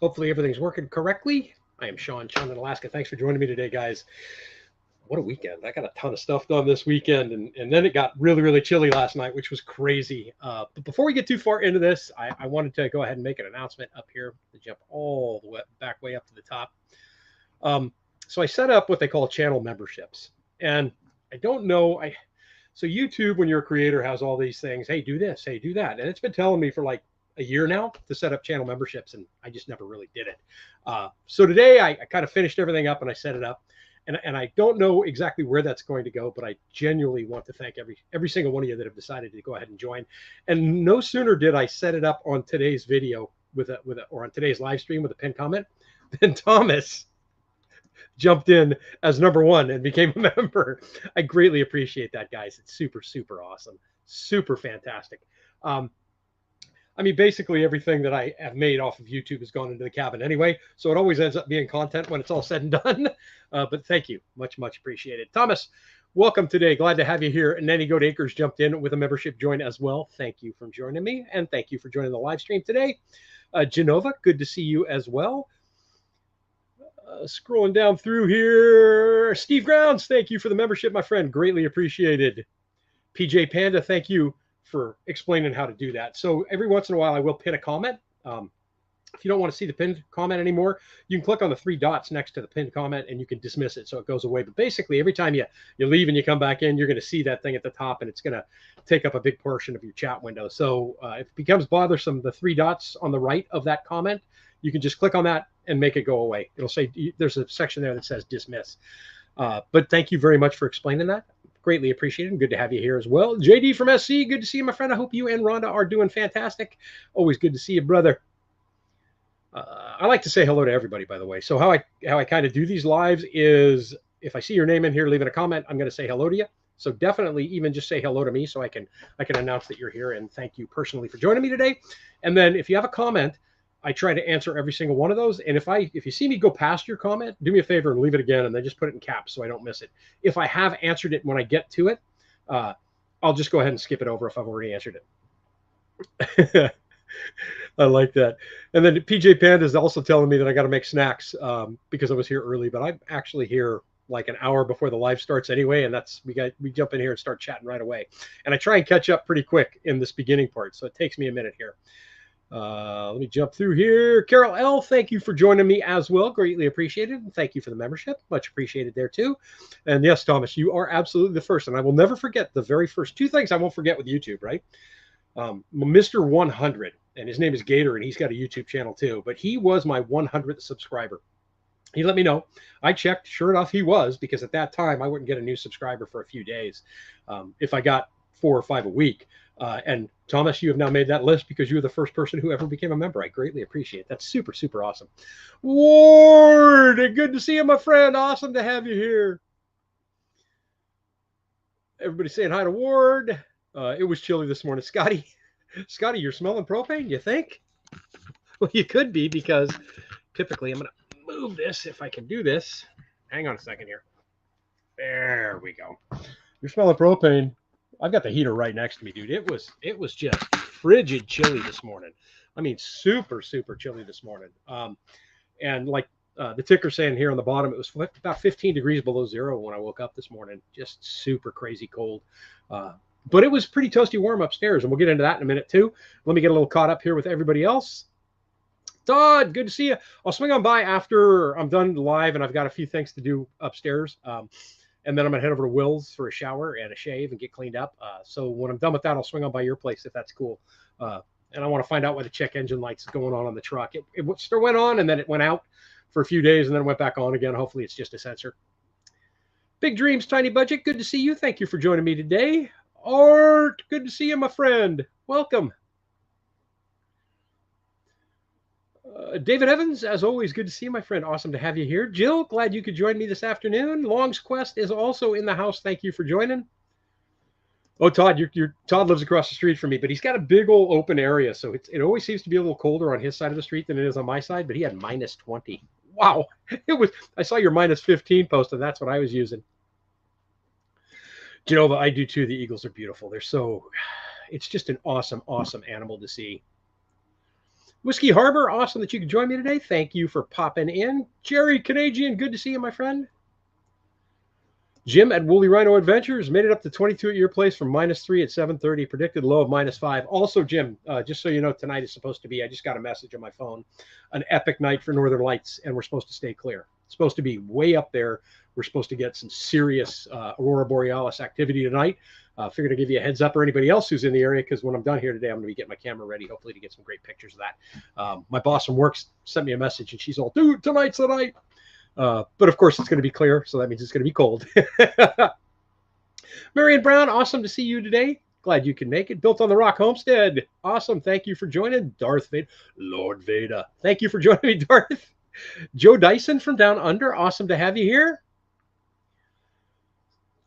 Hopefully everything's working correctly. I am Sean in Alaska. Thanks for joining me today, guys. What a weekend. I got a ton of stuff done this weekend, and then it got really, really chilly last night, which was crazy. But before we get too far into this, I wanted to go ahead and make an announcement up here to jump all the way back way up to the top. So I set up what they call channel memberships. And I don't know, so YouTube, when you're a creator, has all these things. Hey, do this. Hey, do that. And it's been telling me for like a year now to set up channel memberships, and I just never really did it. So today I kind of finished everything up and I set it up. And I don't know exactly where that's going to go, but I genuinely want to thank every single one of you that have decided to go ahead and join. And no sooner did I set it up on today's video or on today's live stream with a pinned comment than Thomas jumped in as number one and became a member. I greatly appreciate that, guys. It's super, super awesome. Super fantastic. I mean, basically everything that I have made off of YouTube has gone into the cabin anyway, so it always ends up being content when it's all said and done. But thank you. Much, much appreciated. Thomas, welcome today. Glad to have you here. And Nanny Goat Acres jumped in with a membership join as well. Thank you for joining me, and thank you for joining the live stream today. Genova, good to see you as well. Scrolling down through here. Steve Grounds, thank you for the membership, my friend. Greatly appreciated. PJ Panda, thank you for explaining how to do that. So every once in a while, I will pin a comment. If you don't want to see the pinned comment anymore, you can click on the three dots next to the pinned comment and you can dismiss it so it goes away. But basically, every time you leave and you come back in, you're going to see that thing at the top, and it's going to take up a big portion of your chat window. So if it becomes bothersome, the three dots on the right of that comment, you can just click on that and make it go away. It'll say there's a section there that says dismiss. But thank you very much for explaining that. Greatly appreciated, and good to have you here as well. JD from SC, good to see you, my friend. I hope you and Rhonda are doing fantastic. Always good to see you, brother. I like to say hello to everybody, by the way. So how I kind of do these lives is if I see your name in here, leaving a comment, I'm going to say hello to you. So definitely even just say hello to me so I can announce that you're here, and thank you personally for joining me today. And then if you have a comment, I try to answer every single one of those. And if you see me go past your comment, do me a favor and leave it again, and then just put it in caps so I don't miss it. If I have answered it when I get to it, I'll just go ahead and skip it over if I've already answered it. I like that. And then PJ Panda is also telling me that I got to make snacks because I was here early, but I'm actually here like an hour before the live starts anyway, and we jump in here and start chatting right away. And I try and catch up pretty quick in this beginning part, so it takes me a minute here. Let me jump through here. Carol L., thank you for joining me as well. Greatly appreciated. And thank you for the membership. Much appreciated there too. And yes, Thomas, you are absolutely the first. And I will never forget the very first two things I won't forget with YouTube, right? Mr. 100, and his name is Gator, and he's got a YouTube channel too. But he was my 100th subscriber. He let me know. I checked. Sure enough, he was, because at that time, I wouldn't get a new subscriber for a few days. If I got 4 or 5 a week. And Thomas, you have now made that list because you were the first person who ever became a member. I greatly appreciate it. That's super, super awesome. Ward, good to see you, my friend. Awesome to have you here. Everybody saying hi to Ward. It was chilly this morning. Scotty, you're smelling propane, you think? Well, you could be, because typically I'm going to move this if I can do this. Hang on a second here. There we go. You're smelling propane. I've got the heater right next to me, dude. It was just frigid chilly this morning. I mean, super, super chilly this morning. And like the ticker saying here on the bottom, it was about 15 degrees below zero when I woke up this morning. Just super crazy cold. But it was pretty toasty warm upstairs, and we'll get into that in a minute too. Let me get a little caught up here with everybody else. Todd, good to see you. I'll swing on by after I'm done live, and I've got a few things to do upstairs. And then I'm going to head over to Will's for a shower and a shave and get cleaned up. So when I'm done with that, I'll swing on by your place if that's cool. And I want to find out why the check engine lights is going on the truck. It still went on, and then it went out for a few days, and then it went back on again. Hopefully it's just a sensor. Big Dreams, Tiny Budget, good to see you. Thank you for joining me today. Art, good to see you, my friend. Welcome. David Evans, as always, good to see you, my friend. Awesome to have you here. Jill, glad you could join me this afternoon. Long's Quest is also in the house. Thank you for joining. Oh, Todd, Todd lives across the street from me, but he's got a big old open area, so it always seems to be a little colder on his side of the street than it is on my side, but he had minus 20. Wow. I saw your minus 15 post, and that's what I was using. Genova, I do too. The eagles are beautiful. It's just an awesome, awesome animal to see. Whiskey Harbor, awesome that you could join me today. Thank you for popping in. Jerry Canadian, good to see you, my friend. Jim at Woolly Rhino Adventures made it up to 22 at your place from -3 at 7:30. Predicted low of -5. Also, Jim, just so you know, tonight is supposed to be, I just got a message on my phone, an epic night for Northern Lights, and we're supposed to stay clear. It's supposed to be way up there. We're supposed to get some serious Aurora Borealis activity tonight. Figured to give you a heads up, or anybody else who's in the area, because when I'm done here today, I'm going to be getting my camera ready, hopefully to get some great pictures of that. My boss from work sent me a message, and she's all, dude, tonight's the night. But of course, it's going to be clear, so that means it's going to be cold. Marion Brown, awesome to see you today. Glad you can make it. Built on the Rock Homestead, awesome. Thank you for joining. Darth Vader, Lord Vader. Thank you for joining me, Darth. Joe Dyson from Down Under, awesome to have you here.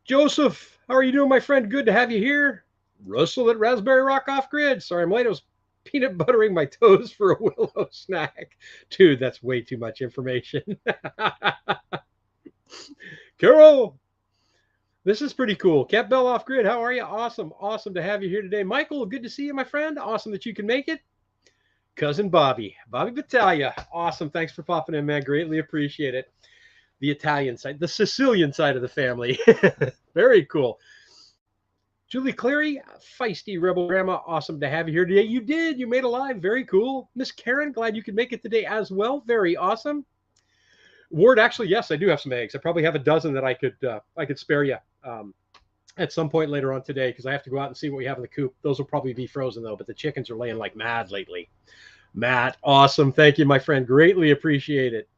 Joseph, how are you doing, my friend? Good to have you here. Russell at Raspberry Rock Off Grid. Sorry, I'm late. I was peanut buttering my toes for a Willow snack. Dude, that's way too much information. Carol, this is pretty cool. Cat Bell Off Grid, how are you? Awesome. Awesome to have you here today. Michael, good to see you, my friend. Awesome that you can make it. Cousin Bobby Battaglia. Awesome. Thanks for popping in, man. Greatly appreciate it. The Italian side, the Sicilian side of the family. Very cool. Julie Cleary, feisty rebel grandma, awesome to have you here today. You did, you made a live, very cool. Miss Karen, glad you could make it today as well, very awesome. Ward, actually, yes, I do have some eggs. I probably have a dozen that I could spare you at some point later on today, because I have to go out and see what we have in the coop. Those will probably be frozen though, but the chickens are laying like mad lately. Matt, awesome, thank you, my friend, greatly appreciate it.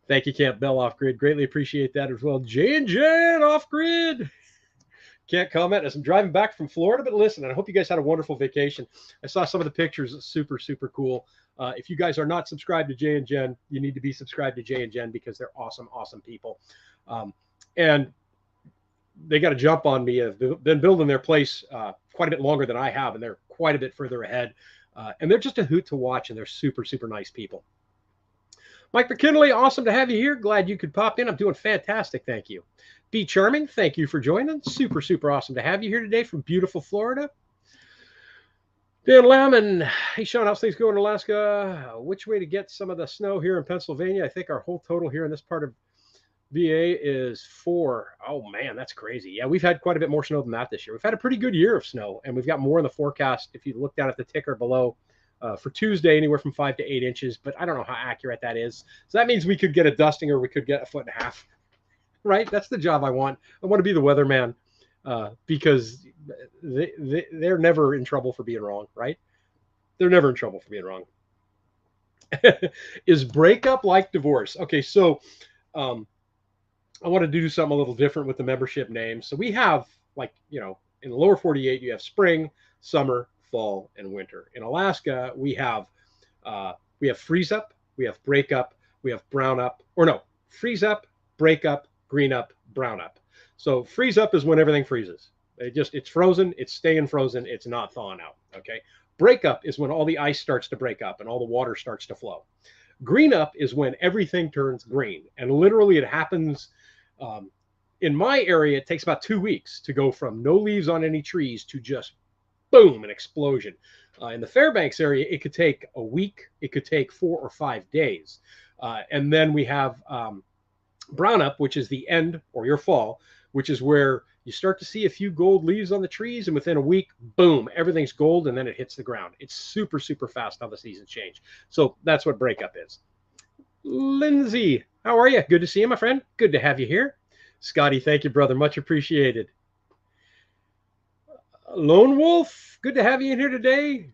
Thank you, Camp Bell Off Grid, greatly appreciate that as well. Jay and Jan Off Grid. Can't comment as I'm driving back from Florida, but listen, I hope you guys had a wonderful vacation. I saw some of the pictures. Super, super cool. If you guys are not subscribed to Jay and Jen, you need to be subscribed to Jay and Jen, because they're awesome, awesome people. And they got to jump on me. They've been building their place quite a bit longer than I have, and they're quite a bit further ahead. And they're just a hoot to watch, and they're super, super nice people. Mike McKinley, awesome to have you here. Glad you could pop in. I'm doing fantastic. Thank you. Be Charming, thank you for joining. Super, super awesome to have you here today from beautiful Florida. Dan Lamon, hey Sean, how's things going in Alaska? Which way to get some of the snow here in Pennsylvania? I think our whole total here in this part of VA is 4. Oh man, that's crazy. Yeah, we've had quite a bit more snow than that this year. We've had a pretty good year of snow, and we've got more in the forecast. If you look down at the ticker below, for Tuesday, anywhere from 5 to 8 inches, but I don't know how accurate that is. So that means we could get a dusting, or we could get 1.5 feet. Right? That's the job I want. I want to be the weatherman, because they're never in trouble for being wrong, right? They're never in trouble for being wrong. Is breakup like divorce? Okay, so I want to do something a little different with the membership name. So we have, like, you know, in the lower 48, you have spring, summer, fall, and winter. In Alaska, we have freeze up, we have break up, we have brown up, or no, freeze up, break up, green up, brown up. So freeze up is when everything freezes. It's frozen, it's staying frozen, it's not thawing out. Okay. Break up is when all the ice starts to break up and all the water starts to flow. Green up is when everything turns green. And literally it happens in my area, it takes about 2 weeks to go from no leaves on any trees to just boom, an explosion. In the Fairbanks area, it could take a week, it could take 4 or 5 days. And then we have brown up, which is the end, or your fall, which is where you start to see a few gold leaves on the trees, and within a week, boom, everything's gold, and then it hits the ground. It's super, super fast how the seasons change. So that's what breakup is. Lindsay, how are you? Good to see you, my friend. Good to have you here. Scotty, thank you, brother. Much appreciated. Lone Wolf, good to have you in here today.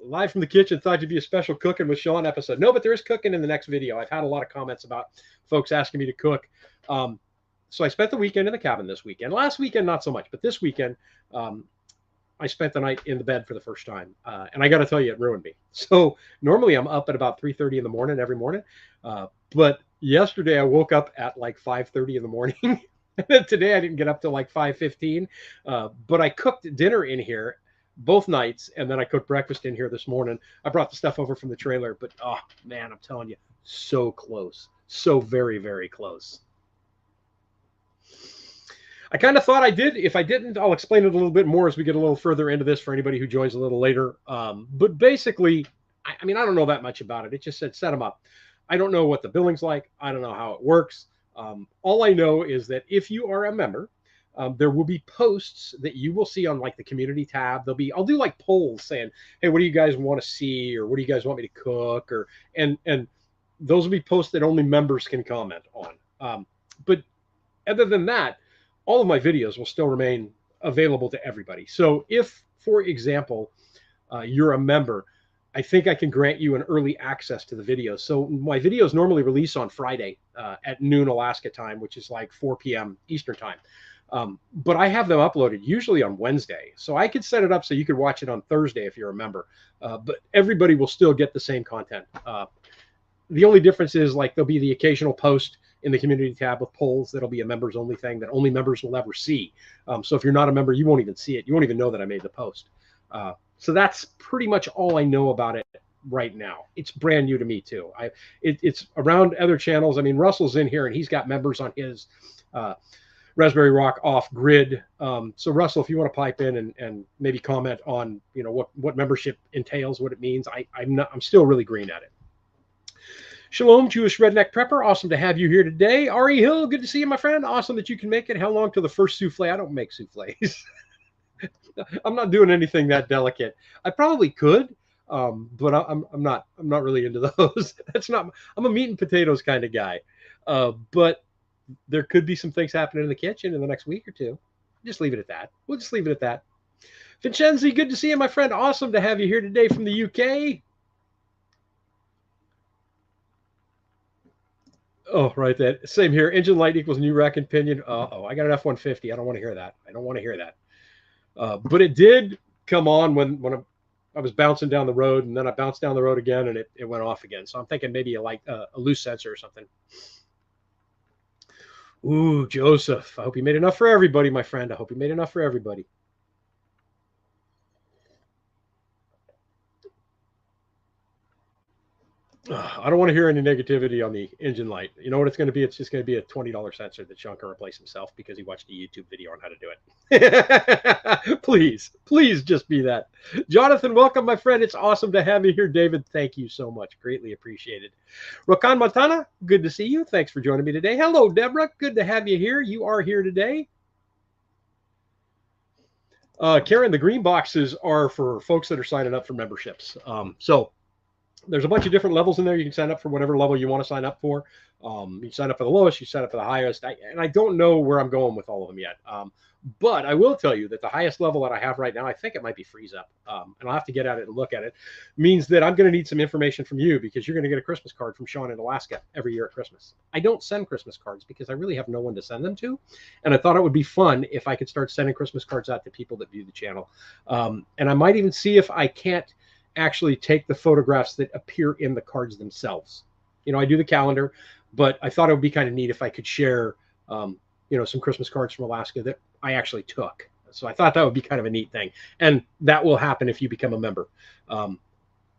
Live from the kitchen. Thought you'd be a special cooking with Sean episode. No, but there is cooking in the next video. I've had a lot of comments about folks asking me to cook. So I spent the weekend in the cabin this weekend. Last weekend, not so much, but this weekend, I spent the night in the bed for the first time. And I got to tell you, it ruined me. So normally I'm up at about 3:30 in the morning every morning. But yesterday I woke up at like 5:30 in the morning. Today I didn't get up till like 5:15. But I cooked dinner in here both nights, and then I cooked breakfast in here this morning. I brought the stuff over from the trailer, but oh man, I'm telling you, so close. So very, very close. I kind of thought I did. If I didn't, I'll explain it a little bit more as we get a little further into this for anybody who joins a little later. But basically, I mean, I don't know that much about it. It just said set them up. I don't know what the billing's like. I don't know how it works. All I know is that if you are a member, there will be posts that you will see on like the community tab. I'll do like polls saying, hey, what do you guys want to see, or what do you guys want me to cook, or and those will be posts that only members can comment on. But other than that, all of my videos will still remain available to everybody. So if, for example, you're a member, I think I can grant you an early access to the videos. So my videos normally release on Friday at noon Alaska time, which is like 4 p.m. Eastern time. But I have them uploaded usually on Wednesday. So I could set it up so you could watch it on Thursday if you're a member. But everybody will still get the same content. The only difference is like there'll be the occasional post in the community tab with polls that'll be a members only thing that only members will ever see. So if you're not a member, you won't even see it. You won't even know that I made the post. So that's pretty much all I know about it right now. It's brand new to me too. It's around other channels. I mean, Russell's in here and he's got members on his Raspberry Rock off grid. So Russell, if you want to pipe in and maybe comment on, you know, what membership entails, what it means, I'm still really green at it. Shalom, Jewish Redneck Prepper. Awesome to have you here today. Ari Hill, good to see you, my friend. Awesome that you can make it. How long till the first souffle? I don't make souffles. I'm not doing anything that delicate. I probably could, but I'm not really into those. I'm a meat and potatoes kind of guy. But there could be some things happening in the kitchen in the next week or two. Just leave it at that. We'll just leave it at that. Vincenzi, good to see you, my friend. Awesome to have you here today from the UK. Oh, right. That same here. Engine light equals new rack and pinion. Uh-oh, I got an F-150. I don't want to hear that. I don't want to hear that. But it did come on when I was bouncing down the road, and then I bounced down the road again, and it went off again. So I'm thinking maybe a loose sensor or something. Ooh, Joseph. I hope you made enough for everybody, my friend. I hope you made enough for everybody. I don't want to hear any negativity on the engine light. You know what it's going to be? It's just going to be a $20 sensor that Sean can replace himself because he watched a YouTube video on how to do it. Please just be that. Jonathan, welcome, my friend. It's awesome to have you here. David, thank you so much. Greatly appreciated. Rokan Matana, good to see you. Thanks for joining me today. Hello, Deborah. Good to have you here. You are here today. Karen, the green boxes are for folks that are signing up for memberships. So there's a bunch of different levels in there. You can sign up for whatever level you want to sign up for. You sign up for the lowest, you sign up for the highest. And I don't know where I'm going with all of them yet. But I will tell you that the highest level that I have right now, I think it might be freeze up. And I'll have to get at it and look at it. Means that I'm going to need some information from you because you're going to get a Christmas card from Sean in Alaska every year at Christmas. I don't send Christmas cards because I really have no one to send them to. And I thought it would be fun if I could start sending Christmas cards out to people that view the channel. And I might even see if I can't actually take the photographs that appear in the cards themselves. You know, I do the calendar, but I thought it would be kind of neat if I could share, you know, some Christmas cards from Alaska that I actually took. So I thought that would be kind of a neat thing. And that will happen if you become a member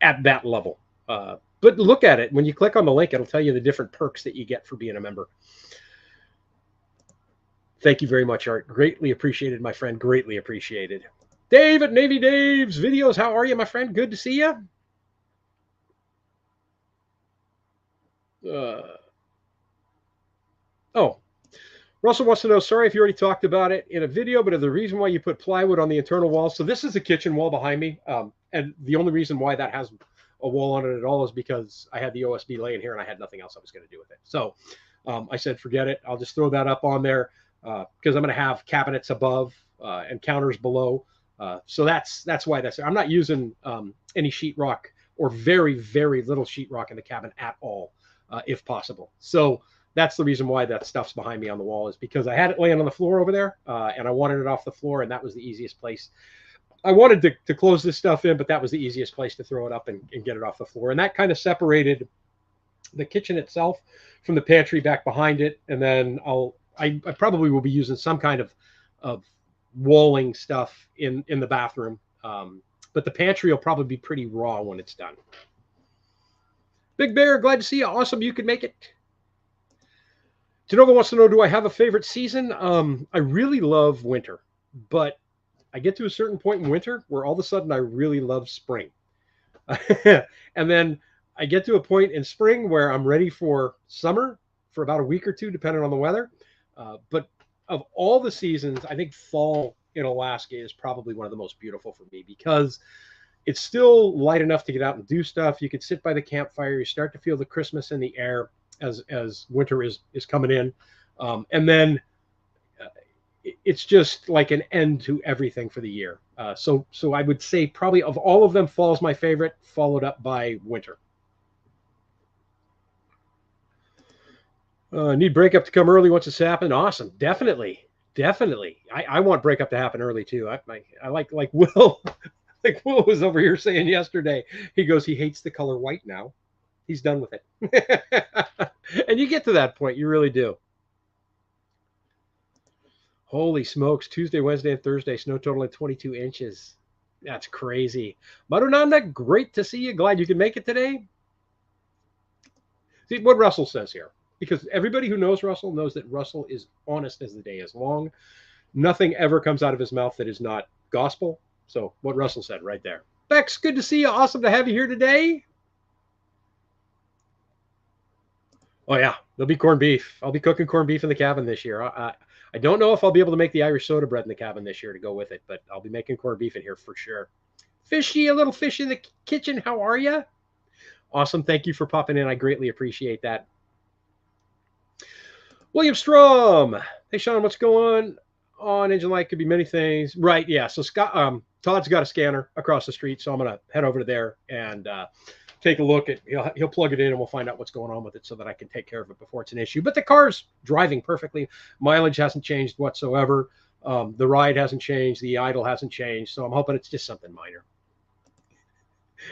at that level. But look at it. When you click on the link, it'll tell you the different perks that you get for being a member. Thank you very much, Art. Greatly appreciated, my friend. Greatly appreciated. Dave at Navy Dave's videos. How are you, my friend? Good to see you. Oh, Russell wants to know, sorry if you already talked about it in a video, but the reason why you put plywood on the internal wall. So this is the kitchen wall behind me. And the only reason why that has a wall on it at all is because I had the OSB laying here and I had nothing else I was going to do with it. So I said, forget it. I'll just throw that up on there because I'm going to have cabinets above and counters below. So that's why that's there. I'm not using any sheetrock or very, very little sheetrock in the cabin at all, if possible. So that's the reason why that stuff's behind me on the wall is because I had it laying on the floor over there and I wanted it off the floor, and that was the easiest place. I wanted to close this stuff in, but that was the easiest place to throw it up and get it off the floor. And that kind of separated the kitchen itself from the pantry back behind it. And then I probably will be using some kind of walling stuff in the bathroom. But the pantry will probably be pretty raw when it's done. Big Bear, glad to see you. Awesome. You could make it. Genova wants to know, do I have a favorite season? I really love winter, but I get to a certain point in winter where all of a sudden I really love spring. And then I get to a point in spring where I'm ready for summer for about a week or two, depending on the weather. But of all the seasons, I think fall in Alaska is probably one of the most beautiful for me because it's still light enough to get out and do stuff. You could sit by the campfire. You start to feel the Christmas in the air as winter is coming in, and then it's just like an end to everything for the year. So I would say probably of all of them, fall's my favorite, followed up by winter. Need breakup to come early once it's happened. Awesome, definitely. I want breakup to happen early too. I like Will. Like Will was over here saying yesterday. He goes, he hates the color white now. He's done with it. And you get to that point, you really do. Holy smokes! Tuesday, Wednesday, and Thursday, snow total at 22 inches. That's crazy. Madunanda, great to see you. Glad you could make it today. See what Russell says here, because everybody who knows Russell knows that Russell is honest as the day is long. Nothing ever comes out of his mouth that is not gospel. So what Russell said right there. Bex, good to see you. Awesome to have you here today. Oh yeah, there'll be corned beef. I'll be cooking corned beef in the cabin this year. I don't know if I'll be able to make the Irish soda bread in the cabin this year to go with it, but I'll be making corned beef in here for sure. Fishy, a little fish in the kitchen. How are you? Awesome. Thank you for popping in. I greatly appreciate that. William Strom. Hey, Sean, what's going on? Engine light could be many things. Right. Yeah. So Scott, Todd's got a scanner across the street. So I'm going to head over to there and take a look at, he'll plug it in and we'll find out what's going on with it so that I can take care of it before it's an issue. But the car's driving perfectly. Mileage hasn't changed whatsoever. The ride hasn't changed. The idle hasn't changed. So I'm hoping it's just something minor.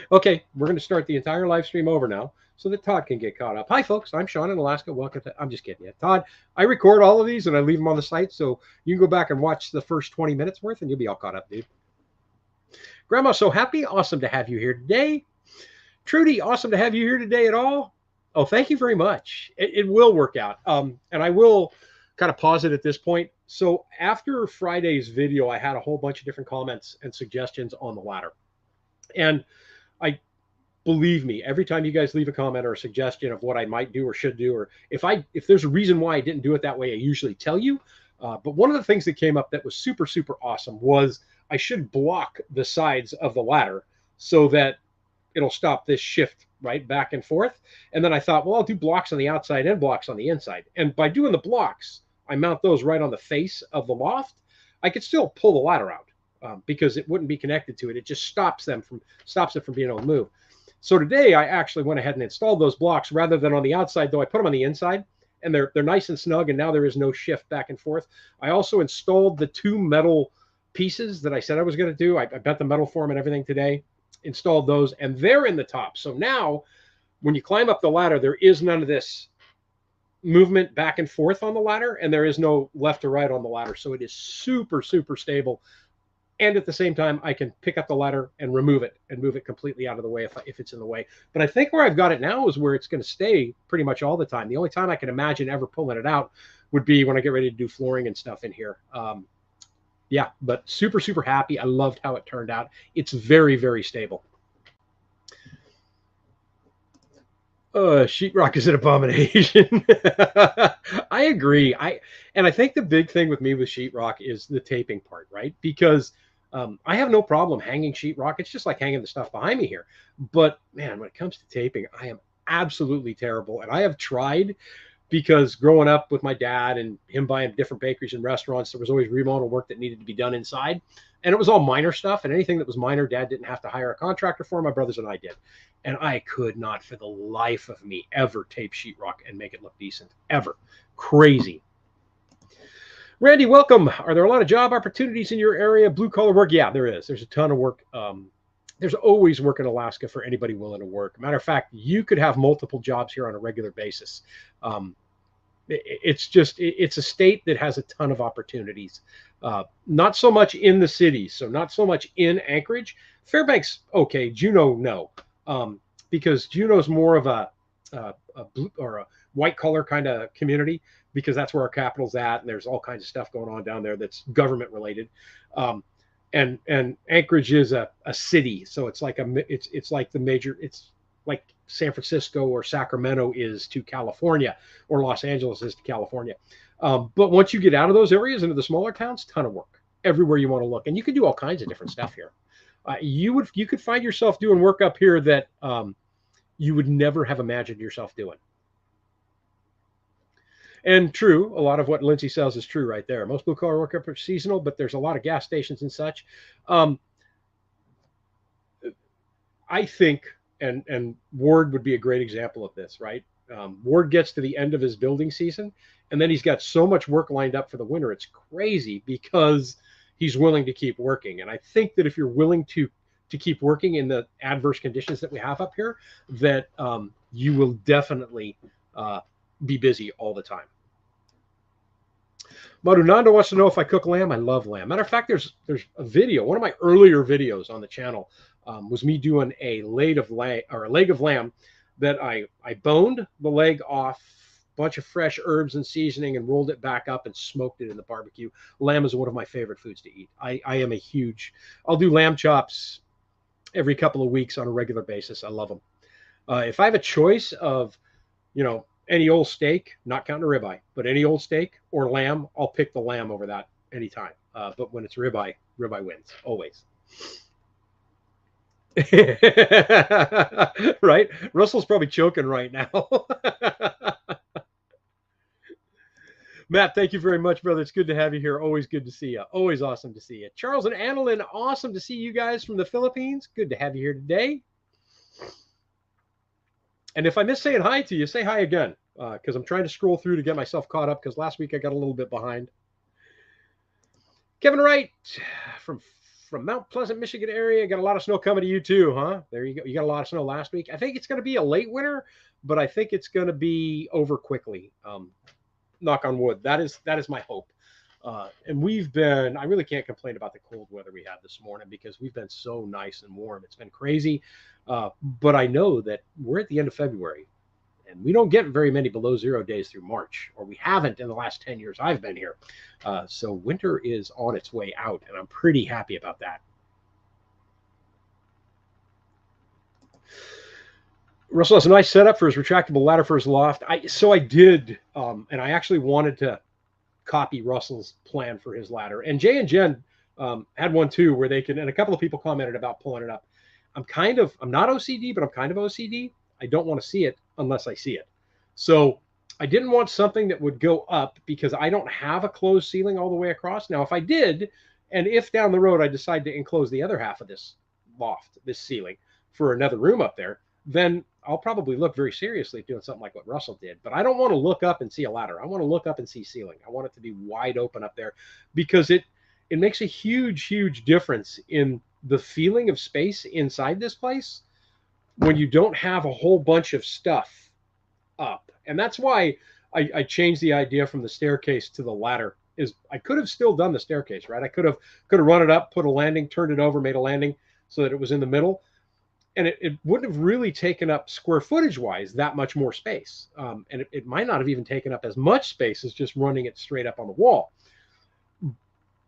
Okay, we're going to start the entire live stream over now so that Todd can get caught up. Hi, folks. I'm Sean in Alaska. Welcome to, I'm just kidding you. Todd, I record all of these and I leave them on the site, so you can go back and watch the first 20 minutes worth and you'll be all caught up, dude. Grandma, so happy. Awesome to have you here today. Trudy, awesome to have you here today at all. Oh, thank you very much. It will work out. And I will kind of pause it at this point. So after Friday's video, I had a whole bunch of different comments and suggestions on the ladder. And believe me, every time you guys leave a comment or a suggestion of what I might do or should do, or if there's a reason why I didn't do it that way, I usually tell you. But one of the things that came up that was super, super awesome was I should block the sides of the ladder so that it'll stop this shift right back and forth. And then I thought, well, I'll do blocks on the outside and blocks on the inside. And by doing the blocks, I mount those right on the face of the loft. I could still pull the ladder out because it wouldn't be connected to it. It just stops it from being able to move. So today I actually went ahead and installed those blocks rather than on the outside, though I put them on the inside and they're nice and snug. And now there is no shift back and forth. I also installed the two metal pieces that I said I was going to do. I bent the metal for them and everything today, installed those, and they're in the top. So now when you climb up the ladder, there is none of this movement back and forth on the ladder, and there is no left or right on the ladder. So it is super, super stable. And at the same time, I can pick up the ladder and remove it and move it completely out of the way if it's in the way. But I think where I've got it now is where it's going to stay pretty much all the time. The only time I can imagine ever pulling it out would be when I get ready to do flooring and stuff in here. Yeah, but super, super happy. I loved how it turned out. It's very, very stable. Sheetrock is an abomination. I agree. I think the big thing with me with sheetrock is the taping part, right? Because I have no problem hanging sheetrock. It's just like hanging the stuff behind me here. But man, when it comes to taping, I am absolutely terrible. And I have tried, because growing up with my dad and him buying different bakeries and restaurants, there was always remodel work that needed to be done inside. And it was all minor stuff. And anything that was minor, Dad didn't have to hire a contractor for. My brothers and I did. And I could not for the life of me ever tape sheetrock and make it look decent. Ever. Crazy. Randy, welcome. Are there a lot of job opportunities in your area? Blue collar work? Yeah, there is. There's a ton of work. There's always work in Alaska for anybody willing to work. Matter of fact, you could have multiple jobs here on a regular basis. It's a state that has a ton of opportunities. Not so much in the cities, so not so much in Anchorage. Fairbanks, okay. Juneau, no, because Juneau's more of a blue or a white collar kind of community, because that's where our capital's at, and there's all kinds of stuff going on down there that's government related. and Anchorage is a city, so it's like it's like the major, it's like San Francisco or Sacramento is to California, or Los Angeles is to California. But once you get out of those areas into the smaller towns, ton of work everywhere you want to look, and you can do all kinds of different stuff here. You could find yourself doing work up here that you would never have imagined yourself doing. And true, a lot of what Lindsay sells is true right there. Most blue collar work up are seasonal, but there's a lot of gas stations and such. Um, I think, and Ward would be a great example of this, right? Ward gets to the end of his building season, and then he's got so much work lined up for the winter. It's crazy because he's willing to keep working. And I think that if you're willing to keep working in the adverse conditions that we have up here, that you will definitely be busy all the time. Madunanda wants to know if I cook lamb. I love lamb. Matter of fact, there's a video. One of my earlier videos on the channel was me doing a leg of lamb that I boned the leg off, a bunch of fresh herbs and seasoning, and rolled it back up and smoked it in the barbecue. Lamb is one of my favorite foods to eat. I am a huge. I'll do lamb chops every couple of weeks on a regular basis. I love them. If I have a choice of, any old steak, not counting a ribeye, but any old steak or lamb, I'll pick the lamb over that anytime. But when it's ribeye wins always. Right? Russell's probably choking right now. Matt, thank you very much, brother. It's good to have you here. Always good to see you. Always awesome to see you. Charles and Annalyn, awesome to see you guys from the Philippines. Good to have you here today. And if I miss saying hi to you, say hi again, because I'm trying to scroll through to get myself caught up, because last week I got a little bit behind. Kevin Wright from Mount Pleasant, Michigan area. Got a lot of snow coming to you too, huh? There you go. You got a lot of snow last week. I think it's going to be a late winter, but I think it's going to be over quickly. Knock on wood. That is my hope. And I really can't complain about the cold weather we had this morning, because we've been so nice and warm. It's been crazy. But I know that we're at the end of February, and we don't get very many below 0 days through March, or we haven't in the last 10 years I've been here. So winter is on its way out, and I'm pretty happy about that. Russell has a nice setup for his retractable ladder for his loft. I did, and I actually wanted to copy Russell's plan for his ladder. And Jay and Jen had one too, where they can, and a couple of people commented about pulling it up. I'm not OCD, but I'm kind of OCD. I don't want to see it unless I see it. So I didn't want something that would go up, because I don't have a closed ceiling all the way across. Now, if I did, and if down the road I decide to enclose the other half of this loft, this ceiling, for another room up there, then I'll probably look very seriously at doing something like what Russell did. But I don't want to look up and see a ladder. I want to look up and see ceiling. I want it to be wide open up there, because it makes a huge, huge difference in the feeling of space inside this place when you don't have a whole bunch of stuff up. And that's why I changed the idea from the staircase to the ladder. Is I could have still done the staircase, right? I could have run it up, put a landing, turned it over, made a landing so that it was in the middle. And it wouldn't have really taken up square footage wise that much more space. And it might not have even taken up as much space as just running it straight up on the wall.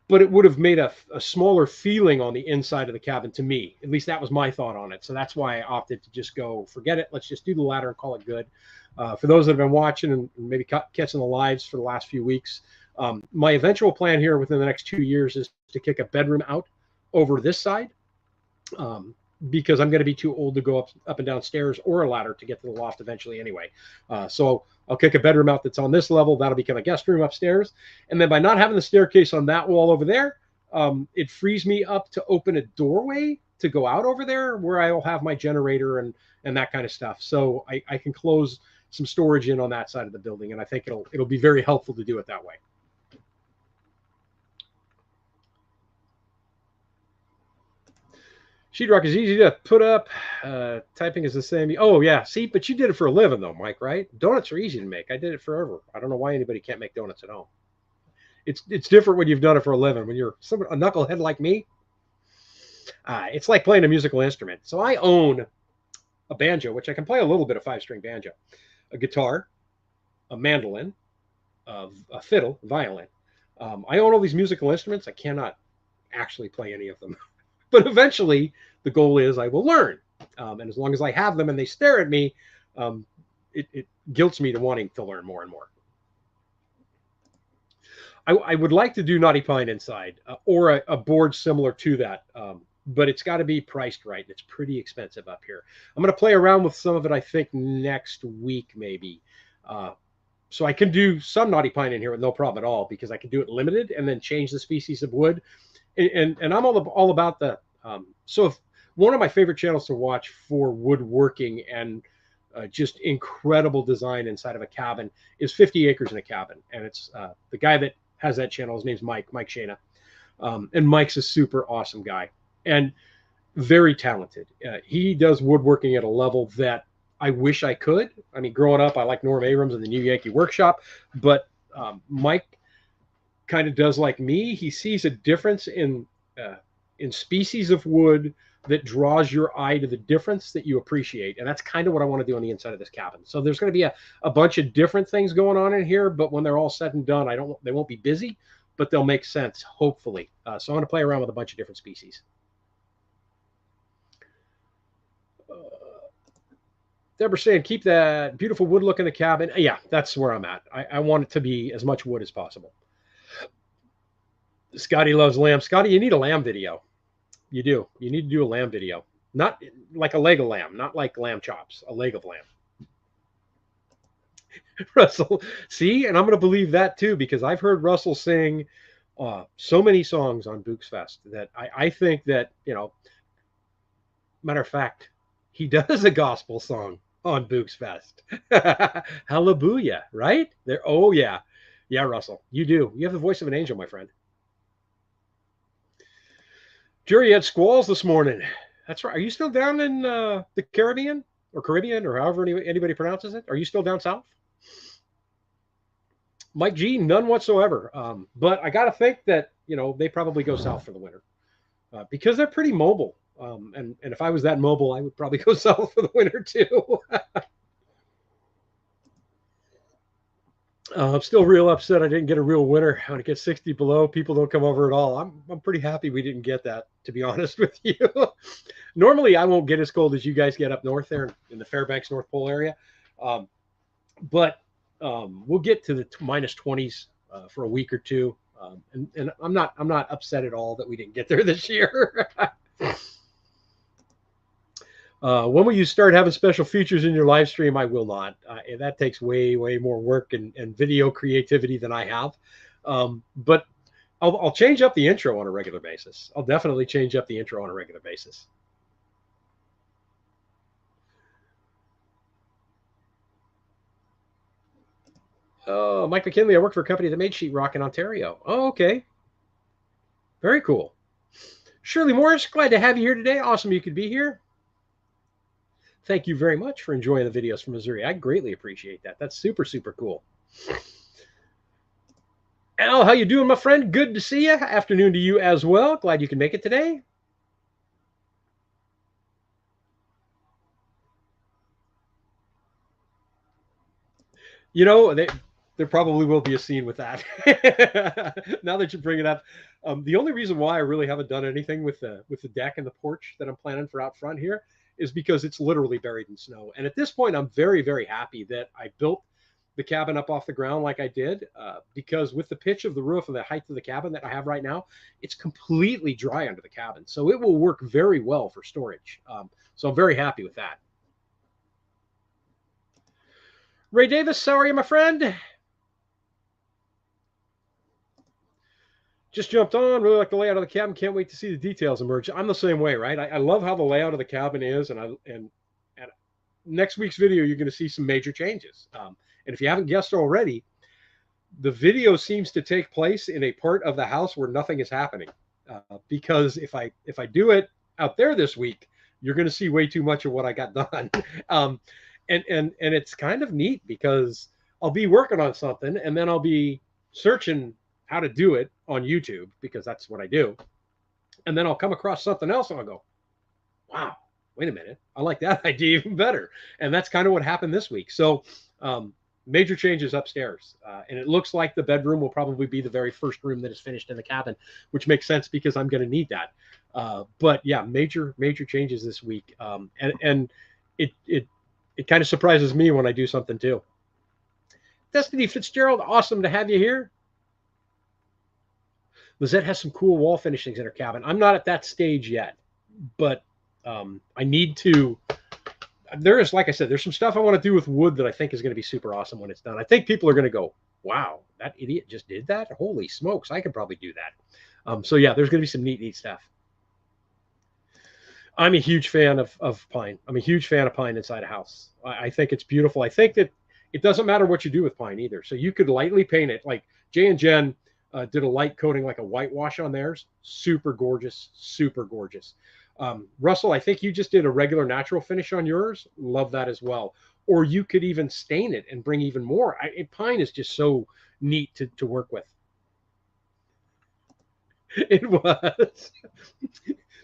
But it would have made a smaller feeling on the inside of the cabin to me. At least that was my thought on it. So that's why I opted to just go, forget it. Let's just do the ladder and call it good. For those that have been watching and maybe catching the lives for the last few weeks, my eventual plan here within the next 2 years is to kick a bedroom out over this side. Because I'm going to be too old to go up and down stairs or a ladder to get to the loft eventually anyway. So I'll kick a bedroom out that's on this level. That'll become a guest room upstairs. And then by not having the staircase on that wall over there, it frees me up to open a doorway to go out over there, where I will have my generator and that kind of stuff. So I can close some storage in on that side of the building. And I think it'll be very helpful to do it that way. Sheetrock is easy to put up. Typing is the same. Oh, yeah. See, but you did it for a living, though, Mike, right? Donuts are easy to make. I did it forever. I don't know why anybody can't make donuts at home. It's different when you've done it for a living. When you're a knucklehead like me, it's like playing a musical instrument. So I own a banjo, which I can play a little bit of 5-string banjo, a guitar, a mandolin, a fiddle, a violin. I own all these musical instruments. I cannot actually play any of them. But eventually, the goal is I will learn. And as long as I have them and they stare at me, it guilts me to wanting to learn more and more. I would like to do Naughty Pine inside or a board similar to that, but it's got to be priced right. It's pretty expensive up here. I'm going to play around with some of it, I think, next week maybe. So I can do some Naughty Pine in here with no problem at all because I can do it limited and then change the species of wood. And I'm all about the so if one of my favorite channels to watch for woodworking and just incredible design inside of a cabin is 50 Acres in a Cabin. And it's the guy that has that channel. His name's Mike Shana. And Mike's a super awesome guy and very talented. He does woodworking at a level that I wish I could. I mean, growing up, I like Norm Abrams and the New Yankee Workshop, but Mike kind of does like me. He sees a difference in species of wood that draws your eye to the difference that you appreciate. And that's kind of what I want to do on the inside of this cabin. So there's going to be a bunch of different things going on in here, but when they're all said and done, they won't be busy, but they'll make sense, hopefully. So I'm going to play around with a bunch of different species. Deborah saying, keep that beautiful wood look in the cabin. Yeah, that's where I'm at. I want it to be as much wood as possible. Scotty loves lamb. Scotty, you need a lamb video. You do. You need to do a lamb video. Not like a leg of lamb, not like lamb chops, a leg of lamb. Russell, see, and I'm going to believe that too because I've heard Russell sing so many songs on Books Fest that I think that, matter of fact, he does a gospel song on Books Fest. Hallelujah, right? There. Oh, yeah. Yeah, Russell, you do. You have the voice of an angel, my friend. Jerry had squalls this morning. That's right. Are you still down in the Caribbean or however anybody pronounces it? Are you still down south? Mike G, none whatsoever. But I got to think that, they probably go south for the winter because they're pretty mobile. And if I was that mobile, I would probably go south for the winter too. I'm still real upset I didn't get a real winter. When it gets 60 below, people don't come over at all. I'm pretty happy we didn't get that, to be honest with you. Normally, I won't get as cold as you guys get up north there in the Fairbanks North Pole area. But we'll get to the minus 20s for a week or two. And I'm not upset at all that we didn't get there this year. When will you start having special features in your live stream? I will not. That takes way more work and video creativity than I have. But I'll change up the intro on a regular basis. I'll definitely change up the intro on a regular basis. Oh, Mike McKinley, I work for a company that made sheetrock in Ontario. Oh, okay. Very cool. Shirley Morris, glad to have you here today. Awesome you could be here. Thank you very much for enjoying the videos from Missouri. I greatly appreciate that. That's super cool. Al, how you doing, my friend? Good to see you. Afternoon to you as well. Glad you can make it today. There probably will be a scene with that. Now that you bring it up, the only reason why I really haven't done anything with the deck and the porch that I'm planning for out front here is because it's literally buried in snow. And at this point, I'm very happy that I built the cabin up off the ground like I did, because with the pitch of the roof and the height of the cabin that I have right now, it's completely dry under the cabin. So it will work very well for storage. So I'm very happy with that. Ray Davis, how are you, my friend? Just jumped on. Really like the layout of the cabin. Can't wait to see the details emerge. I'm the same way, right? I love how the layout of the cabin is, and next week's video you're going to see some major changes. And if you haven't guessed already, the video seems to take place in a part of the house where nothing is happening. Because if I do it out there this week, you're going to see way too much of what I got done. And it's kind of neat because I'll be working on something and then I'll be searching how to do it on YouTube because that's what I do. And then I'll come across something else and I'll go, wow, wait a minute. I like that idea even better. And that's kind of what happened this week. So major changes upstairs. And it looks like the bedroom will probably be the very first room that is finished in the cabin, which makes sense because I'm going to need that. But yeah, major changes this week. And it kind of surprises me when I do something too. Destiny Fitzgerald, awesome to have you here. Lizette has some cool wall finishings in her cabin. I'm not at that stage yet, but I need to. There is, like I said, there's some stuff I want to do with wood that I think is going to be super awesome when it's done. I think people are going to go, wow, that idiot just did that? Holy smokes, I could probably do that. So yeah, there's going to be some neat stuff. I'm a huge fan of pine. I'm a huge fan of pine inside a house. I think it's beautiful. I think that it doesn't matter what you do with pine either. So you could lightly paint it. Like Jay and Jen did a light coating, like a whitewash on theirs. Super gorgeous, super gorgeous. Russell, I think you just did a regular natural finish on yours. Love that as well. Or you could even stain it and bring even more. Pine is just so neat to work with. It was.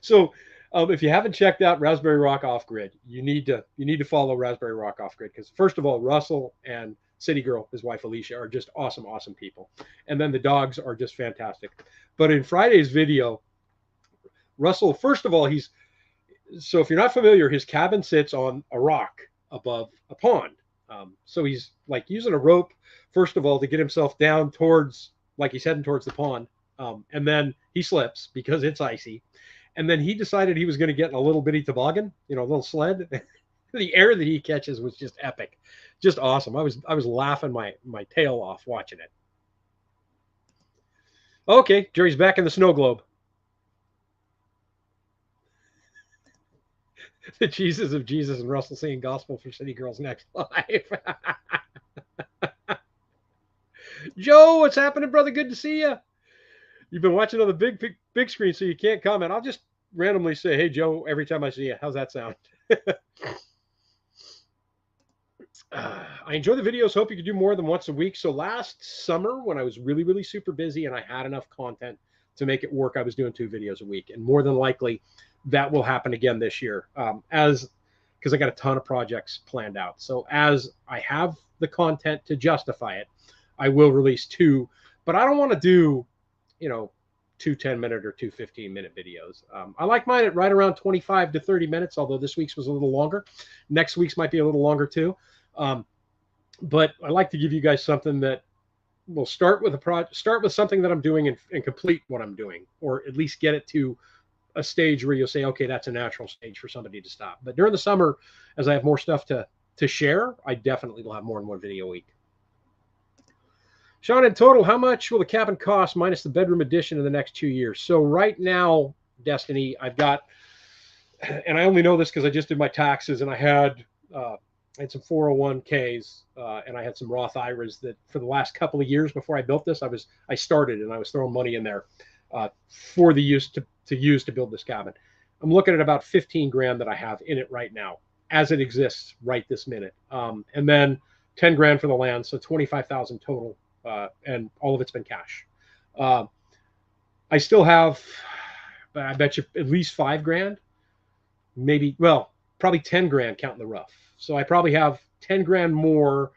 So if you haven't checked out Raspberry Rock Off Grid, you need to follow Raspberry Rock Off Grid, because first of all, Russell and City Girl, his wife Alicia, are just awesome people, and then the dogs are just fantastic. But in Friday's video, Russell, first of all, so if you're not familiar, his cabin sits on a rock above a pond. So he's like using a rope, first of all, to get himself down towards, like he's heading towards the pond. And then he slips because it's icy. And then he decided he was going to get in a little bitty toboggan, a little sled. The air that he catches was just epic, just awesome. I was laughing my tail off watching it. Okay, Jerry's back in the snow globe. The Jesus of Jesus and Russell singing gospel for City Girls Next Live. Joe, what's happening, brother? Good to see you. You've been watching on the big screen, so you can't comment. I'll just randomly say, hey, Joe, every time I see you. How's that sound? I enjoy the videos. Hope you could do more than once a week. So last summer, when I was really super busy and I had enough content to make it work, I was doing 2 videos a week. And more than likely, that will happen again this year, because I got a ton of projects planned out. So as I have the content to justify it, I will release 2. But I don't want to do, 2 10-minute or 2 15-minute videos. I like mine at right around 25 to 30 minutes, although this week's was a little longer. Next week's might be a little longer too. But I like to give you guys something that will start with something that I'm doing and complete what I'm doing, or at least get it to a stage where you'll say, okay, that's a natural stage for somebody to stop. But during the summer, as I have more stuff to share, I definitely will have more than 1 video a week. Sean, in total, how much will the cabin cost minus the bedroom addition in the next 2 years? So right now, Destiny, I've got, and I only know this because I just did my taxes, and I had some 401ks, and I had some Roth IRAs that for the last couple of years before I built this, I started and I was throwing money in there for the use to build this cabin. I'm looking at about 15 grand that I have in it right now, as it exists right this minute. And then 10 grand for the land, so 25,000 total, and all of it's been cash. I still have, I bet you, at least 5 grand, maybe, well, probably 10 grand counting the rough. So I probably have 10 grand more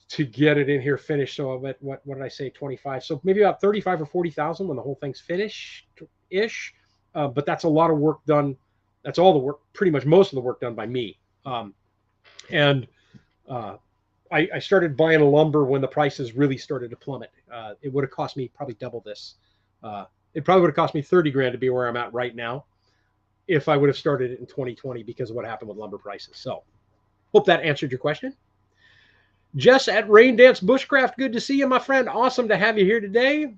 to get it in here finished. So I'm at, what did I say, 25? So maybe about 35 or 40,000 when the whole thing's finished-ish. But that's a lot of work done. That's all the work, pretty much most of the work done by me. I started buying lumber when the prices really started to plummet. It would have cost me probably double this. It probably would have cost me 30 grand to be where I'm at right now if I would have started it in 2020 because of what happened with lumber prices. So hope that answered your question. Jess at Rain Dance Bushcraft, good to see you, my friend. Awesome to have you here today.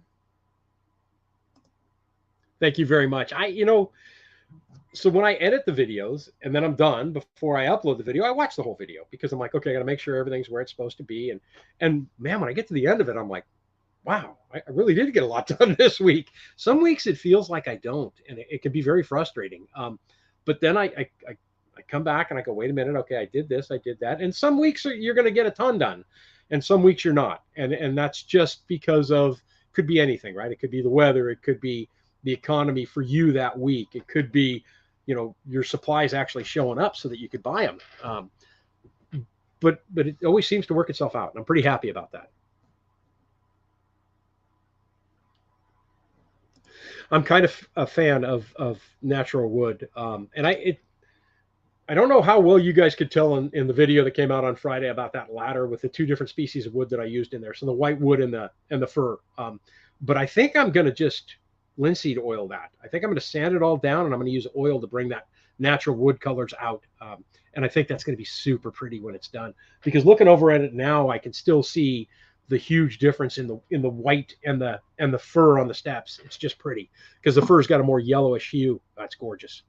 Thank you very much. So when I edit the videos and then I'm done, before I upload the video, I watch the whole video because I'm like, okay, I got to make sure everything's where it's supposed to be. And man, when I get to the end of it, I'm like, wow, I really did get a lot done this week. Some weeks it feels like I don't, and it can be very frustrating. But then I come back and I go, wait a minute, okay, I did this, I did that. And some weeks you're going to get a ton done, and some weeks you're not. And that's just because of, could be anything, right? It could be the weather. It could be the economy for you that week. It could be, your supplies actually showing up so that you could buy them. but it always seems to work itself out, and I'm pretty happy about that. I'm kind of a fan of natural wood, and I don't know how well you guys could tell in the video that came out on Friday about that ladder with the two different species of wood that I used in there. So the white wood and the fir. But I think I'm going to just linseed oil that. I think I'm going to sand it all down, and I'm going to use oil to bring that natural wood colors out. And I think that's going to be super pretty when it's done. Because looking over at it now, I can still see the huge difference in the white and the fur on the steps. It's just pretty because the fur's got a more yellowish hue. That's gorgeous.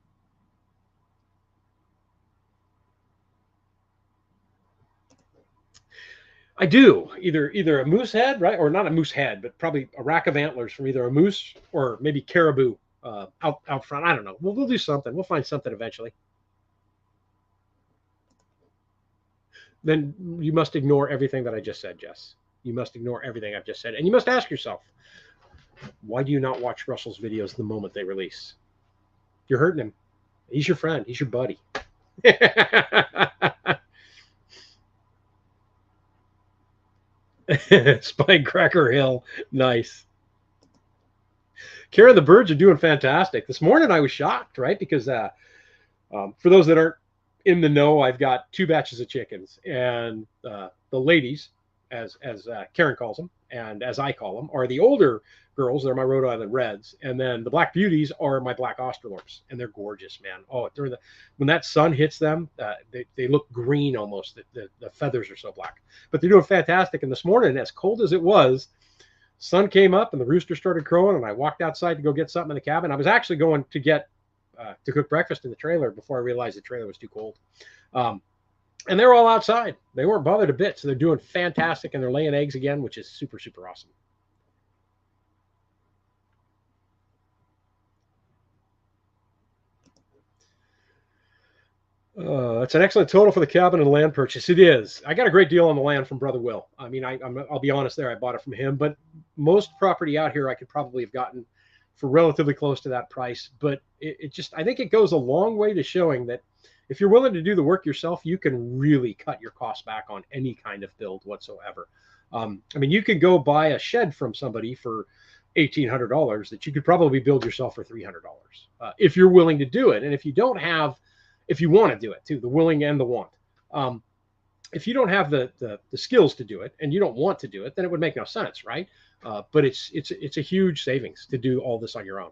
I do either a moose head, right, or not a moose head, but probably a rack of antlers from either a moose or maybe caribou out front. I don't know. We'll do something. We'll find something eventually. Then you must ignore everything that I just said, Jess. You must ignore everything I've just said, and you must ask yourself, why do you not watch Russell's videos the moment they release? You're hurting him. He's your friend. He's your buddy. Spine Cracker Hill. Nice. Karen, the birds are doing fantastic. This morning I was shocked, right? Because for those that aren't in the know, I've got 2 batches of chickens, and the ladies, as Karen calls them, and as I call them, are the older girls. They're my Rhode Island Reds, and then the black beauties are my black Australorps, and they're gorgeous, man. Oh, when that sun hits them, they look green almost. The feathers are so black, but they're doing fantastic. And this morning, as cold as it was, sun came up and the rooster started crowing, and I walked outside to go get something in the cabin. I was actually going to get to cook breakfast in the trailer before I realized the trailer was too cold. And they were all outside. They weren't bothered a bit. So they're doing fantastic, and they're laying eggs again, which is super, super awesome. It's an excellent total for the cabin and land purchase. It is. I got a great deal on the land from Brother Will. I mean, I'll be honest there. I bought it from him, but most property out here I could probably have gotten for relatively close to that price. But it just, I think it goes a long way to showing that if you're willing to do the work yourself, you can really cut your costs back on any kind of build whatsoever. I mean, you could go buy a shed from somebody for $1,800 that you could probably build yourself for $300 if you're willing to do it. And if you don't have, if you want to do it too, the willing and the want. If you don't have the skills to do it and you don't want to do it, then it would make no sense, right? But it's a huge savings to do all this on your own.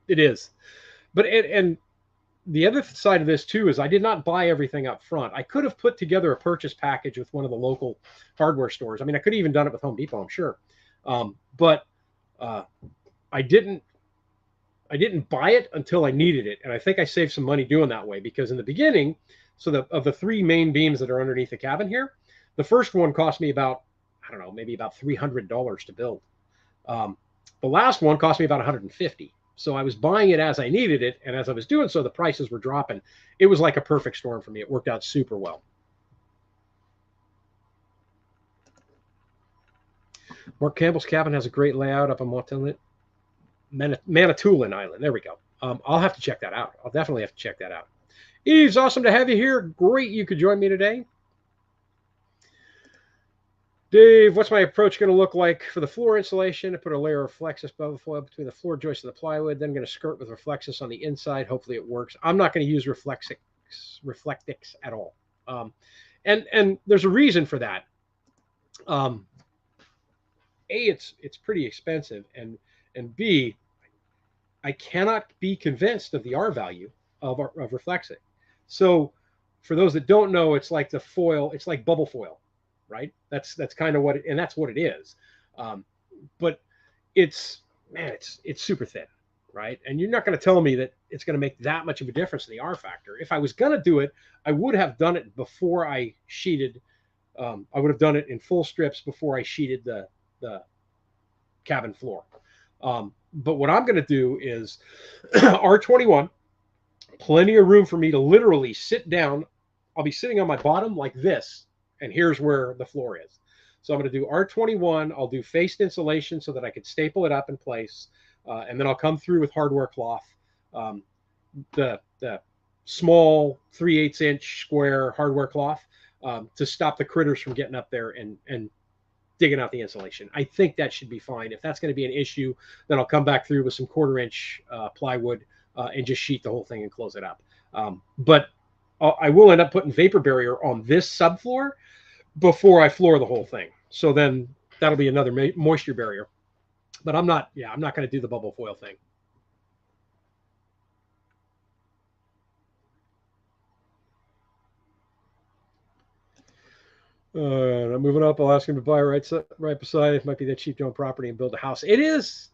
It is. But and the other side of this too is I did not buy everything up front. I could have put together a purchase package with one of the local hardware stores. I mean, I could have even done it with Home Depot, I'm sure. But I didn't buy it until I needed it. And I think I saved some money doing that way, because in the beginning, so of the 3 main beams that are underneath the cabin here, the first one cost me about, I don't know, maybe about $300 to build. The last one cost me about $150. So I was buying it as I needed it. And as I was doing so, the prices were dropping. It was like a perfect storm for me. It worked out super well. Mark Campbell's cabin has a great layout up on Manitoulin Island. There we go. I'll have to check that out. I'll definitely have to check that out. Eves, awesome to have you here. Great you could join me today. Dave, what's my approach going to look like for the floor insulation? I put a layer of Reflexis above the foil between the floor joist and the plywood. Then I'm going to skirt with Reflexis on the inside. Hopefully it works. I'm not going to use Reflectix at all. And there's a reason for that. A, it's pretty expensive, and B, I cannot be convinced of the R value of Reflexit. So for those that don't know, it's like the foil, it's like bubble foil, right? That's kind of what it, and that's what it is. But it's super thin, right? And you're not going to tell me that it's going to make that much of a difference in the R factor. If I was going to do it, I would have done it before I sheeted. I would have done it in full strips before I sheeted the cabin floor. But what I'm going to do is R21, plenty of room for me to literally sit down. I'll be sitting on my bottom like this, and here's where the floor is. So I'm going to do R21. I'll do faced insulation so that I could staple it up in place. And then I'll come through with hardware cloth. The small 3/8 inch square hardware cloth to stop the critters from getting up there and digging out the insulation. I think that should be fine. If that's going to be an issue, then I'll come back through with some 1/4 inch plywood and just sheet the whole thing and close it up. But I will end up putting vapor barrier on this subfloor before I floor the whole thing. So then that'll be another moisture barrier. But I'm not going to do the bubble foil thing. I'm moving up. Alaskan to buy right beside it. Might be that cheap to own property and build a house. It is.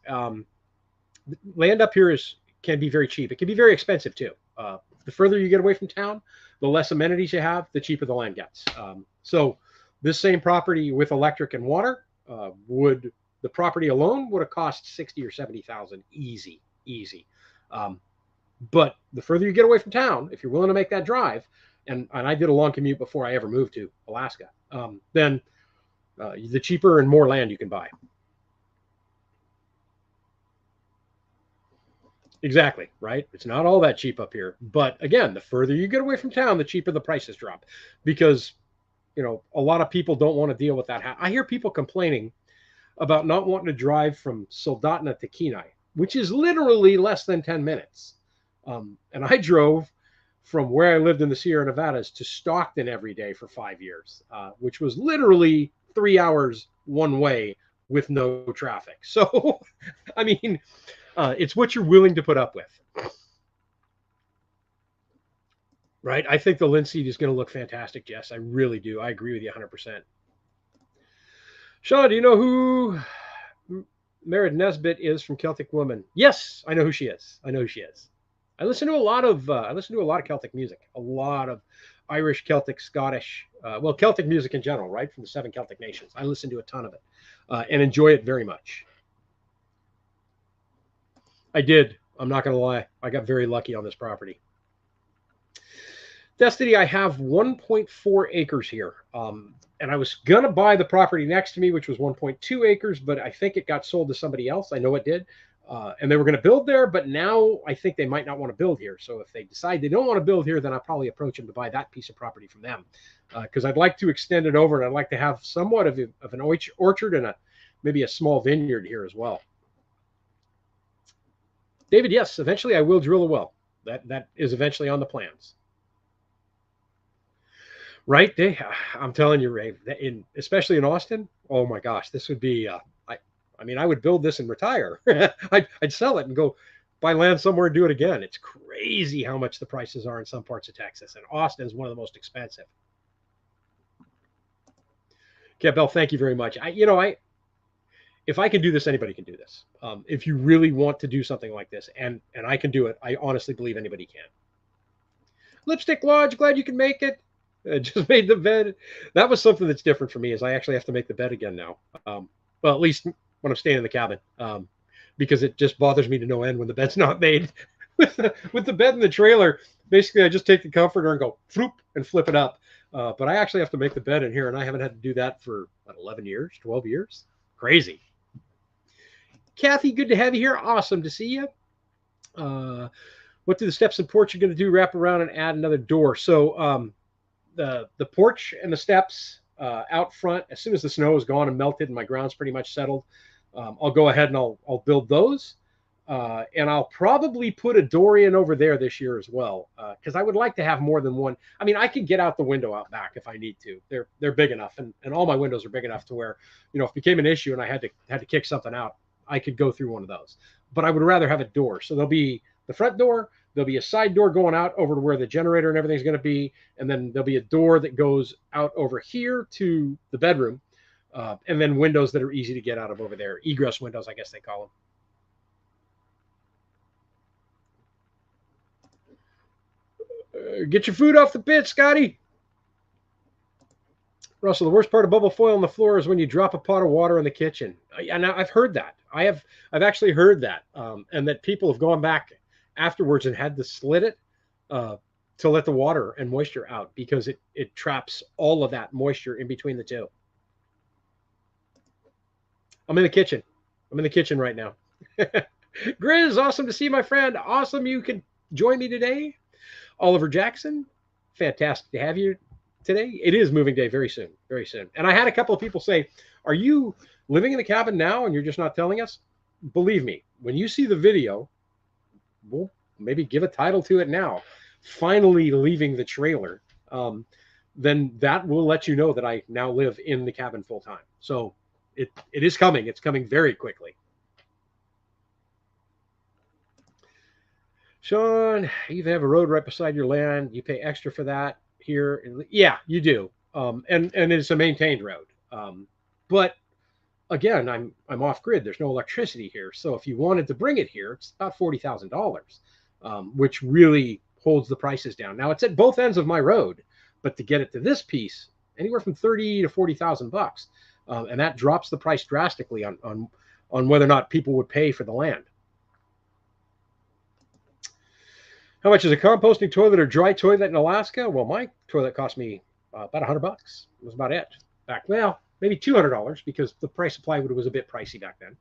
Land up here can be very cheap. It can be very expensive too. The further you get away from town, the less amenities you have, the cheaper the land gets. So this same property with electric and water the property alone would have cost 60 or 70,000 easy. But the further you get away from town, if you're willing to make that drive, and I did a long commute before I ever moved to Alaska, then the cheaper and more land you can buy. Exactly, right? It's not all that cheap up here. But again, the further you get away from town, the cheaper the prices drop because, a lot of people don't want to deal with that. I hear people complaining about not wanting to drive from Soldotna to Kenai, which is literally less than 10 minutes. And I drove from where I lived in the Sierra Nevadas to Stockton every day for 5 years, which was literally 3 hours one way with no traffic. So, I mean, it's what you're willing to put up with. Right? I think the linseed is going to look fantastic, Jess. I really do. I agree with you 100%. Sean, do you know who Meredith Nesbitt is from Celtic Woman? Yes, I know who she is. I listen to a lot of Celtic music, a lot of Irish, Celtic, Scottish, Celtic music in general, right? From the 7 Celtic nations. I listen to a ton of it and enjoy it very much. I did. I'm not going to lie. I got very lucky on this property. Destiny, I have 1.4 acres here. And I was going to buy the property next to me, which was 1.2 acres, but I think it got sold to somebody else. I know it did. And they were going to build there, but now I think they might not want to build here. So if they decide they don't want to build here, then I'll probably approach them to buy that piece of property from them. Because I'd like to extend it over, and I'd like to have somewhat of an orchard and maybe a small vineyard here as well. David, yes, eventually I will drill a well. That is eventually on the plans. Right? I'm telling you, Ray, especially in Austin, oh my gosh, this would be, I would build this and retire. I'd sell it and go buy land somewhere and do it again. It's crazy how much the prices are in some parts of Texas, and Austin is one of the most expensive. Campbell, thank you very much. If I can do this, anybody can do this. If you really want to do something like this, and I can do it, I honestly believe anybody can. Lipstick Lodge, glad you can make it. Just made the bed. That was something that's different for me, is I actually have to make the bed again now. Well, at least when I'm staying in the cabin, because it just bothers me to no end when the bed's not made. with the bed in the trailer, basically I just take the comforter and go floop and flip it up. But I actually have to make the bed in here, and I haven't had to do that for 11 years, 12 years. Crazy. Kathy, good to have you here. Awesome to see you. What do the steps and porch are going to do? Wrap around and add another door. So the porch and the steps out front, as soon as the snow is gone and melted and my ground's pretty much settled, I'll go ahead and I'll build those. And I'll probably put a door in over there this year as well, because I would like to have more than one. I mean, I can get out the window out back if I need to. They're big enough, and all my windows are big enough to where, if it became an issue and I had to kick something out, I could go through one of those. But I would rather have a door. So there'll be the front door, there'll be a side door going out over to where the generator and everything's going to be, and then there'll be a door that goes out over here to the bedroom, and then windows that are easy to get out of over there. Egress windows, I guess they call them. Get your food off the pit, Scotty. Russell, the worst part of bubble foil on the floor is when you drop a pot of water in the kitchen. And I've heard that. I've actually heard that, and that people have gone back afterwards and had to slit it to let the water and moisture out, because it traps all of that moisture in between the two. I'm in the kitchen. Right now. Grizz, awesome to see you, my friend. Awesome you can join me today. Oliver Jackson, fantastic to have you today. It is moving day very soon, very soon. And I had a couple of people say, are you living in the cabin now and you're just not telling us? Believe me, when you see the video, we'll maybe give a title to it now. Finally leaving the trailer. Then that will let you know that I now live in the cabin full time. So it is coming. It's coming very quickly. Sean, you have a road right beside your land. You pay extra for that here. Yeah, you do. And it's a maintained road. But again, I'm off grid. There's no electricity here. So if you wanted to bring it here, it's about $40,000, which really holds the prices down. Now it's at both ends of my road, but to get it to this piece, anywhere from 30 to 40,000 bucks, and that drops the price drastically on whether or not people would pay for the land. How much is a composting toilet or dry toilet in Alaska? Well, my toilet cost me about $100. It was about it back. Well, maybe $200 because the price of plywood was a bit pricey back then.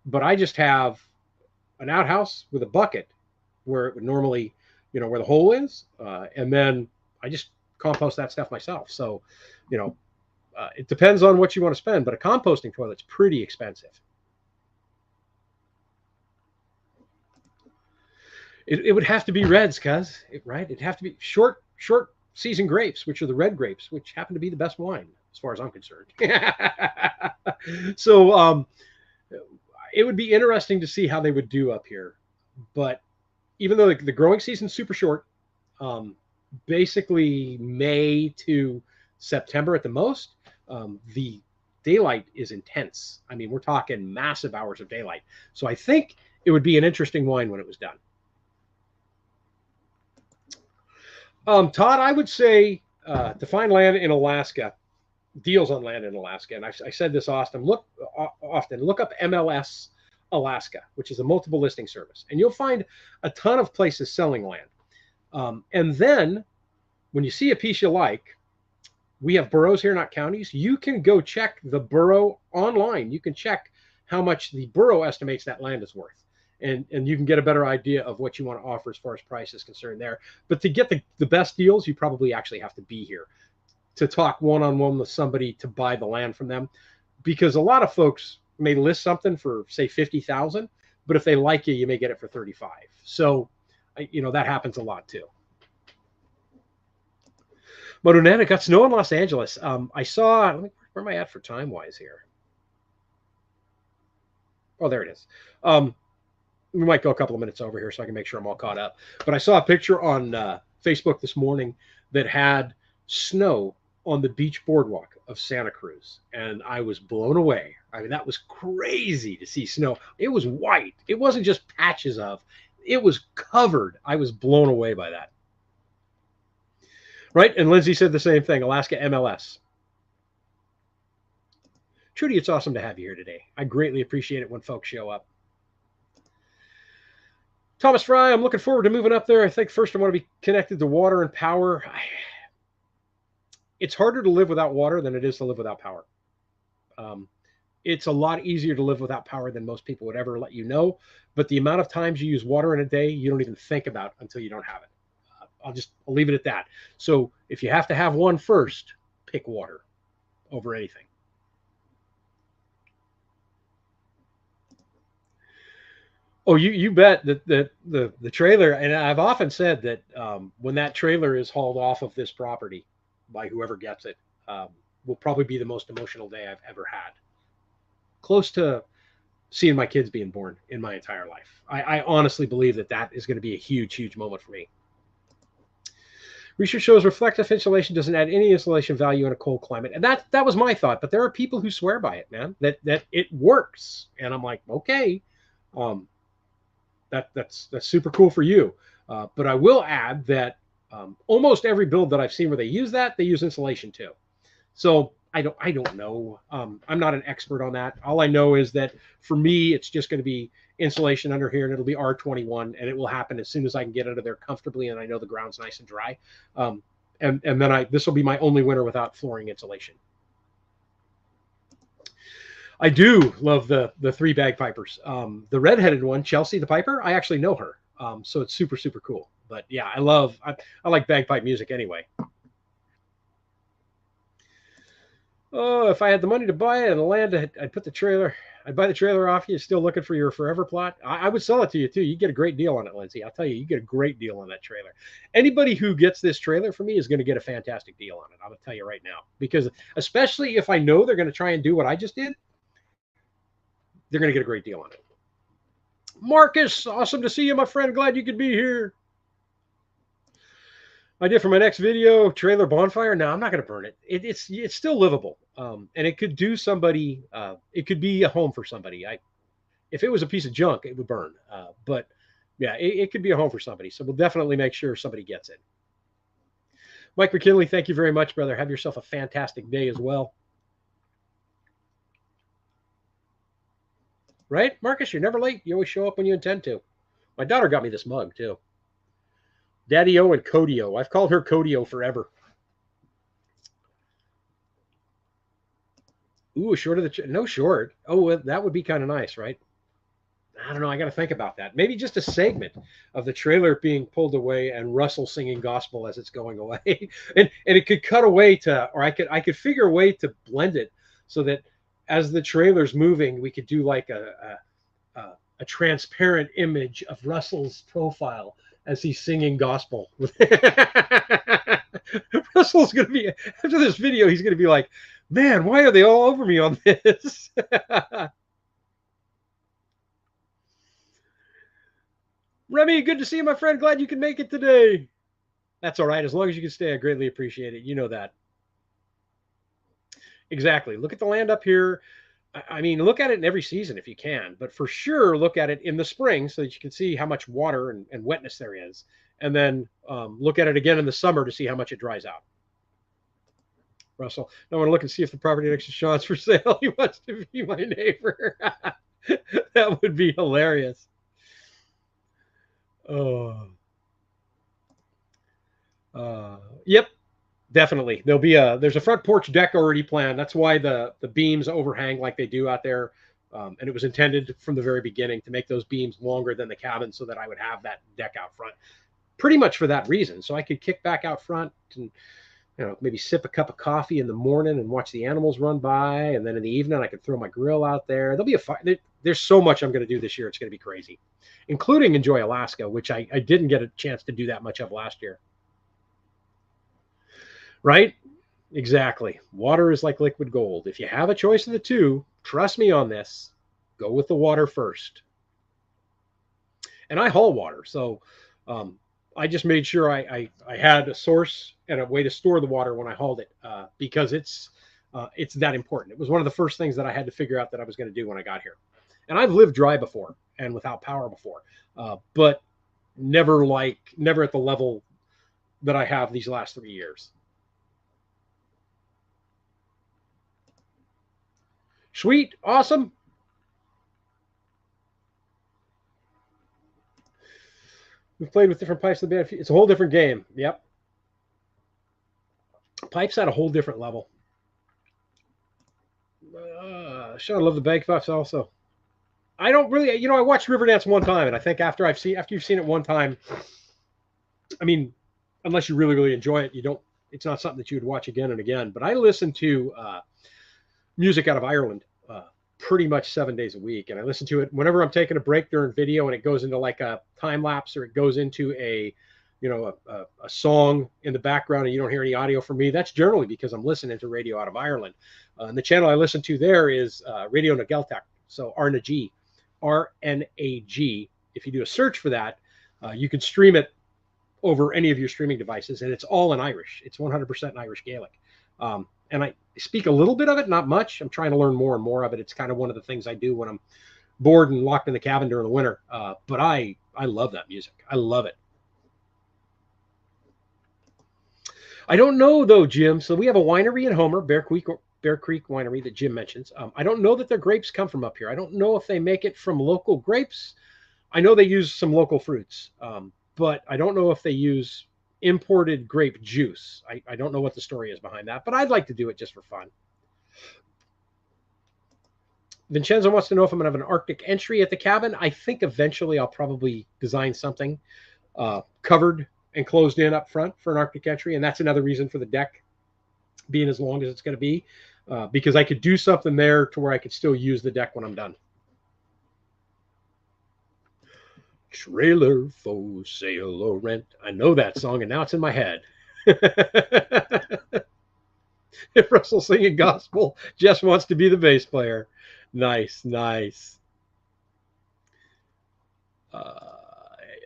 But I just have an outhouse with a bucket where it would normally, where the hole is, and then I just compost that stuff myself. So, it depends on what you want to spend, but a composting toilet's pretty expensive. It would have to be reds, right? It'd have to be short season grapes, which are the red grapes, which happen to be the best wine as far as I'm concerned. So it would be interesting to see how they would do up here. But even though the growing season's super short, basically May to September at the most, the daylight is intense. I mean, we're talking massive hours of daylight. So I think it would be an interesting wine when it was done. Todd, I would say to find land in Alaska, deals on land in Alaska, and I said this often. Look up MLS Alaska, which is a multiple listing service, and you'll find a ton of places selling land. And then when you see a piece you like, we have boroughs here, not counties. You can go check the borough online. You can check how much the borough estimates that land is worth. And you can get a better idea of what you want to offer as far as price is concerned there. But to get the best deals, you probably actually have to be here to talk one-on-one with somebody to buy the land from them. Because a lot of folks may list something for, say, $50,000, but if they like you may get it for $35,000. So, that happens a lot too. Modonetta, got snow in Los Angeles. I saw, where am I at for time-wise here? Oh, there it is. We might go a couple of minutes over here so I can make sure I'm all caught up. But I saw a picture on Facebook this morning that had snow on the beach boardwalk of Santa Cruz. And I was blown away. I mean, that was crazy to see snow. It was white. It wasn't just patches of. It was covered. I was blown away by that. Right? And Lindsay said the same thing, Alaska MLS. Trudy, it's awesome to have you here today. I greatly appreciate it when folks show up. Thomas Fry, I'm looking forward to moving up there. I think first I want to be connected to water and power. It's harder to live without water than it is to live without power. It's a lot easier to live without power than most people would ever let you know. But the amount of times you use water in a day, you don't even think about until you don't have it. I'll leave it at that. So if you have to have one first, pick water over anything. Oh, you bet that the trailer, and I've often said that when that trailer is hauled off of this property by whoever gets it, will probably be the most emotional day I've ever had. Close to seeing my kids being born in my entire life. I honestly believe that is going to be a huge, huge moment for me. Research shows reflective insulation doesn't add any insulation value in a cold climate. And that was my thought, but there are people who swear by it, man, that it works. And I'm like, okay. That's super cool for you. But I will add that almost every build that I've seen where they use insulation too. So I don't know. I'm not an expert on that. All I know is that for me, it's just going to be insulation under here, and it'll be R21, and it will happen as soon as I can get under there comfortably, and I know the ground's nice and dry. And then this will be my only winter without flooring insulation. I do love the three bagpipers. The redheaded one, Chelsea the Piper, I actually know her. So it's super, super cool. But yeah, I like bagpipe music anyway. Oh, if I had the money to buy it and the land, I'd put the trailer. I'd buy the trailer off you. Still looking for your forever plot? I would sell it to you too. You get a great deal on it, Lindsay. I'll tell you, you get a great deal on that trailer. Anybody who gets this trailer for me is going to get a fantastic deal on it. I'm going to tell you right now, because especially if I know they're going to try and do what I just did, they're going to get a great deal on it. Marcus, awesome to see you, my friend. Glad you could be here. I did for my next video, trailer bonfire. No, I'm not going to burn it. It's still livable, and it could do somebody. It could be a home for somebody. If it was a piece of junk, it would burn. But yeah, it could be a home for somebody. So we'll definitely make sure somebody gets it. Mike McKinley, thank you very much, brother. Have yourself a fantastic day as well. Right, Marcus? You're never late. You always show up when you intend to. My daughter got me this mug too. Daddy-O and Cody-O. I've called her Cody-O forever. Ooh, short of the no short. Oh, that would be kind of nice, right? I don't know. I got to think about that. Maybe just a segment of the trailer being pulled away and Russell singing gospel as it's going away, and it could cut away to, or I could figure a way to blend it so that as the trailer's moving, we could do like a transparent image of Russell's profile as he's singing gospel. Russell's going to be, after this video, he's going to be like, man, why are they all over me on this? Remy, good to see you, my friend. Glad you can make it today. That's all right. As long as you can stay, I greatly appreciate it. You know that. Exactly. Look at the land up here. I mean, look at it in every season if you can, but for sure, look at it in the spring so that you can see how much water and wetness there is. And then look at it again in the summer to see how much it dries out. Russell, I want to look and see if the property next to Sean's for sale. He wants to be my neighbor. That would be hilarious. Oh. Yep. Definitely. There's a front porch deck already planned. That's why the beams overhang like they do out there. And it was intended from the very beginning to make those beams longer than the cabin so that I would have that deck out front pretty much for that reason. So I could kick back out front and, maybe sip a cup of coffee in the morning and watch the animals run by. And then in the evening, I could throw my grill out there. There'll be there's so much I'm going to do this year. It's going to be crazy, including enjoy Alaska, which I didn't get a chance to do that much of last year. Right? Exactly. Water is like liquid gold. If you have a choice of the two, trust me on this, go with the water first. And I haul water. So I just made sure I had a source and a way to store the water when I hauled it because it's that important. It was one of the first things that I had to figure out that I was going to do when I got here. And I've lived dry before and without power before, but never at the level that I have these last 3 years. Sweet. Awesome. We've played with different pipes in the band. It's a whole different game. Yep. Pipes at a whole different level. Sean, I love the bagpipes also. I don't really, I watched Riverdance one time, and I think after you've seen it one time, I mean, unless you really, really enjoy it, it's not something that you would watch again and again. But I listen to music out of Ireland pretty much 7 days a week. And I listen to it whenever I'm taking a break during video and it goes into like a time lapse or it goes into a song in the background and you don't hear any audio from me. That's generally because I'm listening to radio out of Ireland. And the channel I listen to there is Radio na Gaeltacht. So RNAG. RNAG. If you do a search for that, you can stream it over any of your streaming devices, and it's all in Irish. It's 100% in Irish Gaelic. And I speak a little bit of it, not much. I'm trying to learn more and more of it. It's kind of one of the things I do when I'm bored and locked in the cabin during the winter. But I love that music. I love it. I don't know, though, Jim. So we have a winery in Homer, Bear Creek Winery that Jim mentions. I don't know that their grapes come from up here. I don't know if they make it from local grapes. I know they use some local fruits, but I don't know if they use imported grape juice. I don't know what the story is behind that, but I'd like to do it just for fun. Vincenzo wants to know if I'm going to have an Arctic entry at the cabin. I think eventually I'll probably design something covered and closed in up front for an Arctic entry. And that's another reason for the deck being as long as it's going to be, because I could do something there to where I could still use the deck when I'm done. Trailer for sale or rent. I know that song, and now it's in my head. If Russell's singing gospel, Jess wants to be the bass player. Nice, nice.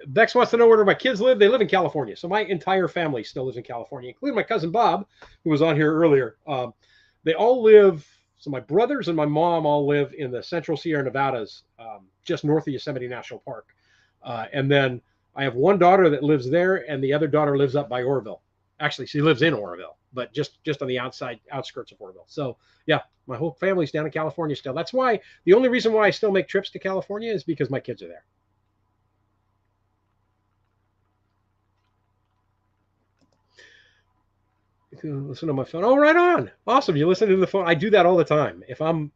Bex wants to know where my kids live. They live in California. So my entire family still lives in California, including my cousin Bob, who was on here earlier. They all live, so my brothers and my mom all live in the central Sierra Nevadas, just north of Yosemite National Park. And then I have one daughter that lives there, and the other daughter lives up by Oroville. Actually, she lives in Oroville, but just on the outskirts of Oroville. So yeah, my whole family's down in California still. That's why the only reason why I still make trips to California is because my kids are there. Listen to my phone. Oh, right on. Awesome. You listen to the phone. I do that all the time. If I'm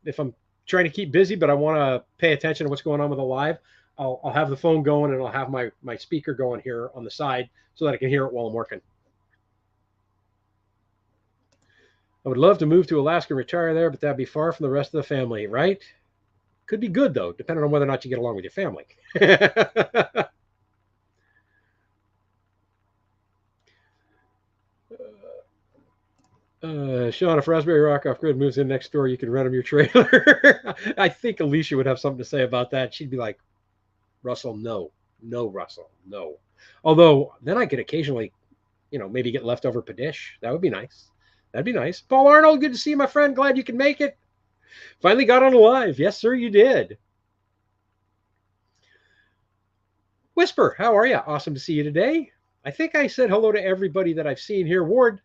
trying to keep busy, but I want to pay attention to what's going on with the live, I'll have the phone going, and I'll have my speaker going here on the side so that I can hear it while I'm working. I would love to move to Alaska and retire there, but that'd be far from the rest of the family, right? Could be good, though, depending on whether or not you get along with your family. Sean, if Raspberry Rock Off Grid moves in next door, you can rent him your trailer. I think Alicia would have something to say about that. She'd be like, Russell, no, Russell, no. Although then I could occasionally, maybe get leftover Padish. That would be nice. That'd be nice. Paul Arnold, good to see you, my friend. Glad you can make it. Finally got on live. Yes, sir, you did. Whisper, how are you? Awesome to see you today. I think I said hello to everybody that I've seen here. Ward,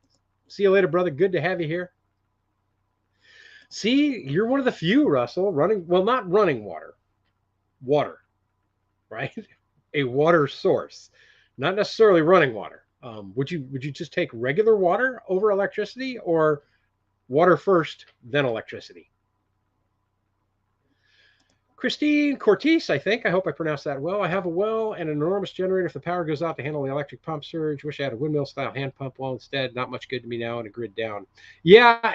see you later, brother. Good to have you here. See, you're one of the few, Russell, not running water, right? A water source, not necessarily running water. Would you just take regular water over electricity, or water first, then electricity? Christine Cortese, I think. I hope I pronounced that well. I have a well and an enormous generator if the power goes out to handle the electric pump surge. Wish I had a windmill-style hand pump well instead. Not much good to me now and a grid down. Yeah,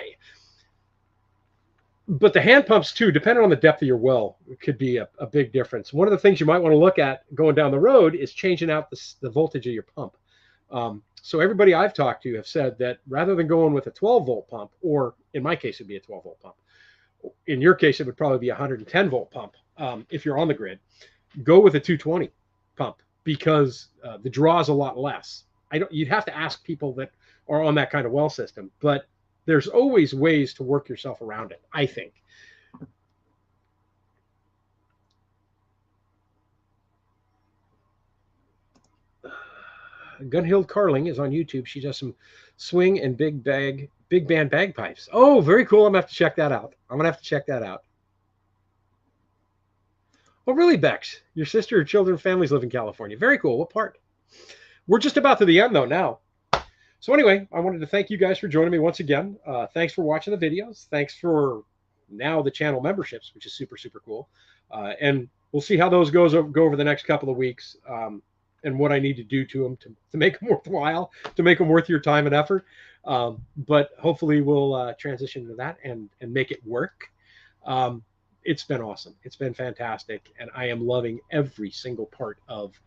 but the hand pumps, too, depending on the depth of your well, could be a big difference. One of the things you might want to look at going down the road is changing out the voltage of your pump. So everybody I've talked to have said that rather than going with a 12-volt pump, or in my case, it'd be a 12-volt pump. In your case, it would probably be a 110-volt pump if you're on the grid. Go with a 220 pump because the draw is a lot less. You'd have to ask people that are on that kind of well system, but there's always ways to work yourself around it, I think. Gunhild Carling is on YouTube. She does some swing and big band bagpipes. Oh, very cool. I'm going to have to check that out. Oh, really, Bex? Your sister or children and families live in California. Very cool. What part? We're just about to the end, though, now. So anyway, I wanted to thank you guys for joining me once again. Thanks for watching the videos. Thanks for now the channel memberships, which is super, super cool. And we'll see how those go over the next couple of weeks. And what I need to do to them to make them worthwhile, to make them worth your time and effort. But hopefully we'll transition to that and make it work. It's been awesome. It's been fantastic. And I am loving every single part of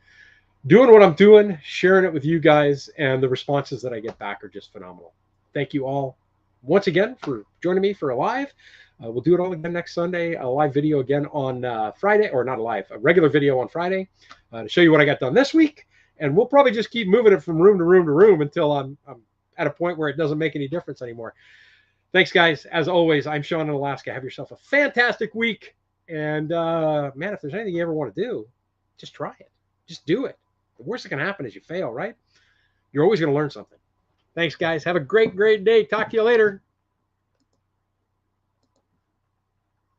doing what I'm doing, sharing it with you guys, and the responses that I get back are just phenomenal. Thank you all once again for joining me for a live. We'll do it all again next Sunday, a live video again on Friday, or not a regular video on Friday to show you what I got done this week. And we'll probably just keep moving it from room to room to room until I'm at a point where it doesn't make any difference anymore. Thanks, guys. As always, I'm Sean in Alaska. Have yourself a fantastic week. And, man, if there's anything you ever want to do, just try it. Just do it. The worst that can happen is you fail, right? You're always going to learn something. Thanks, guys. Have a great, great day. Talk to you later.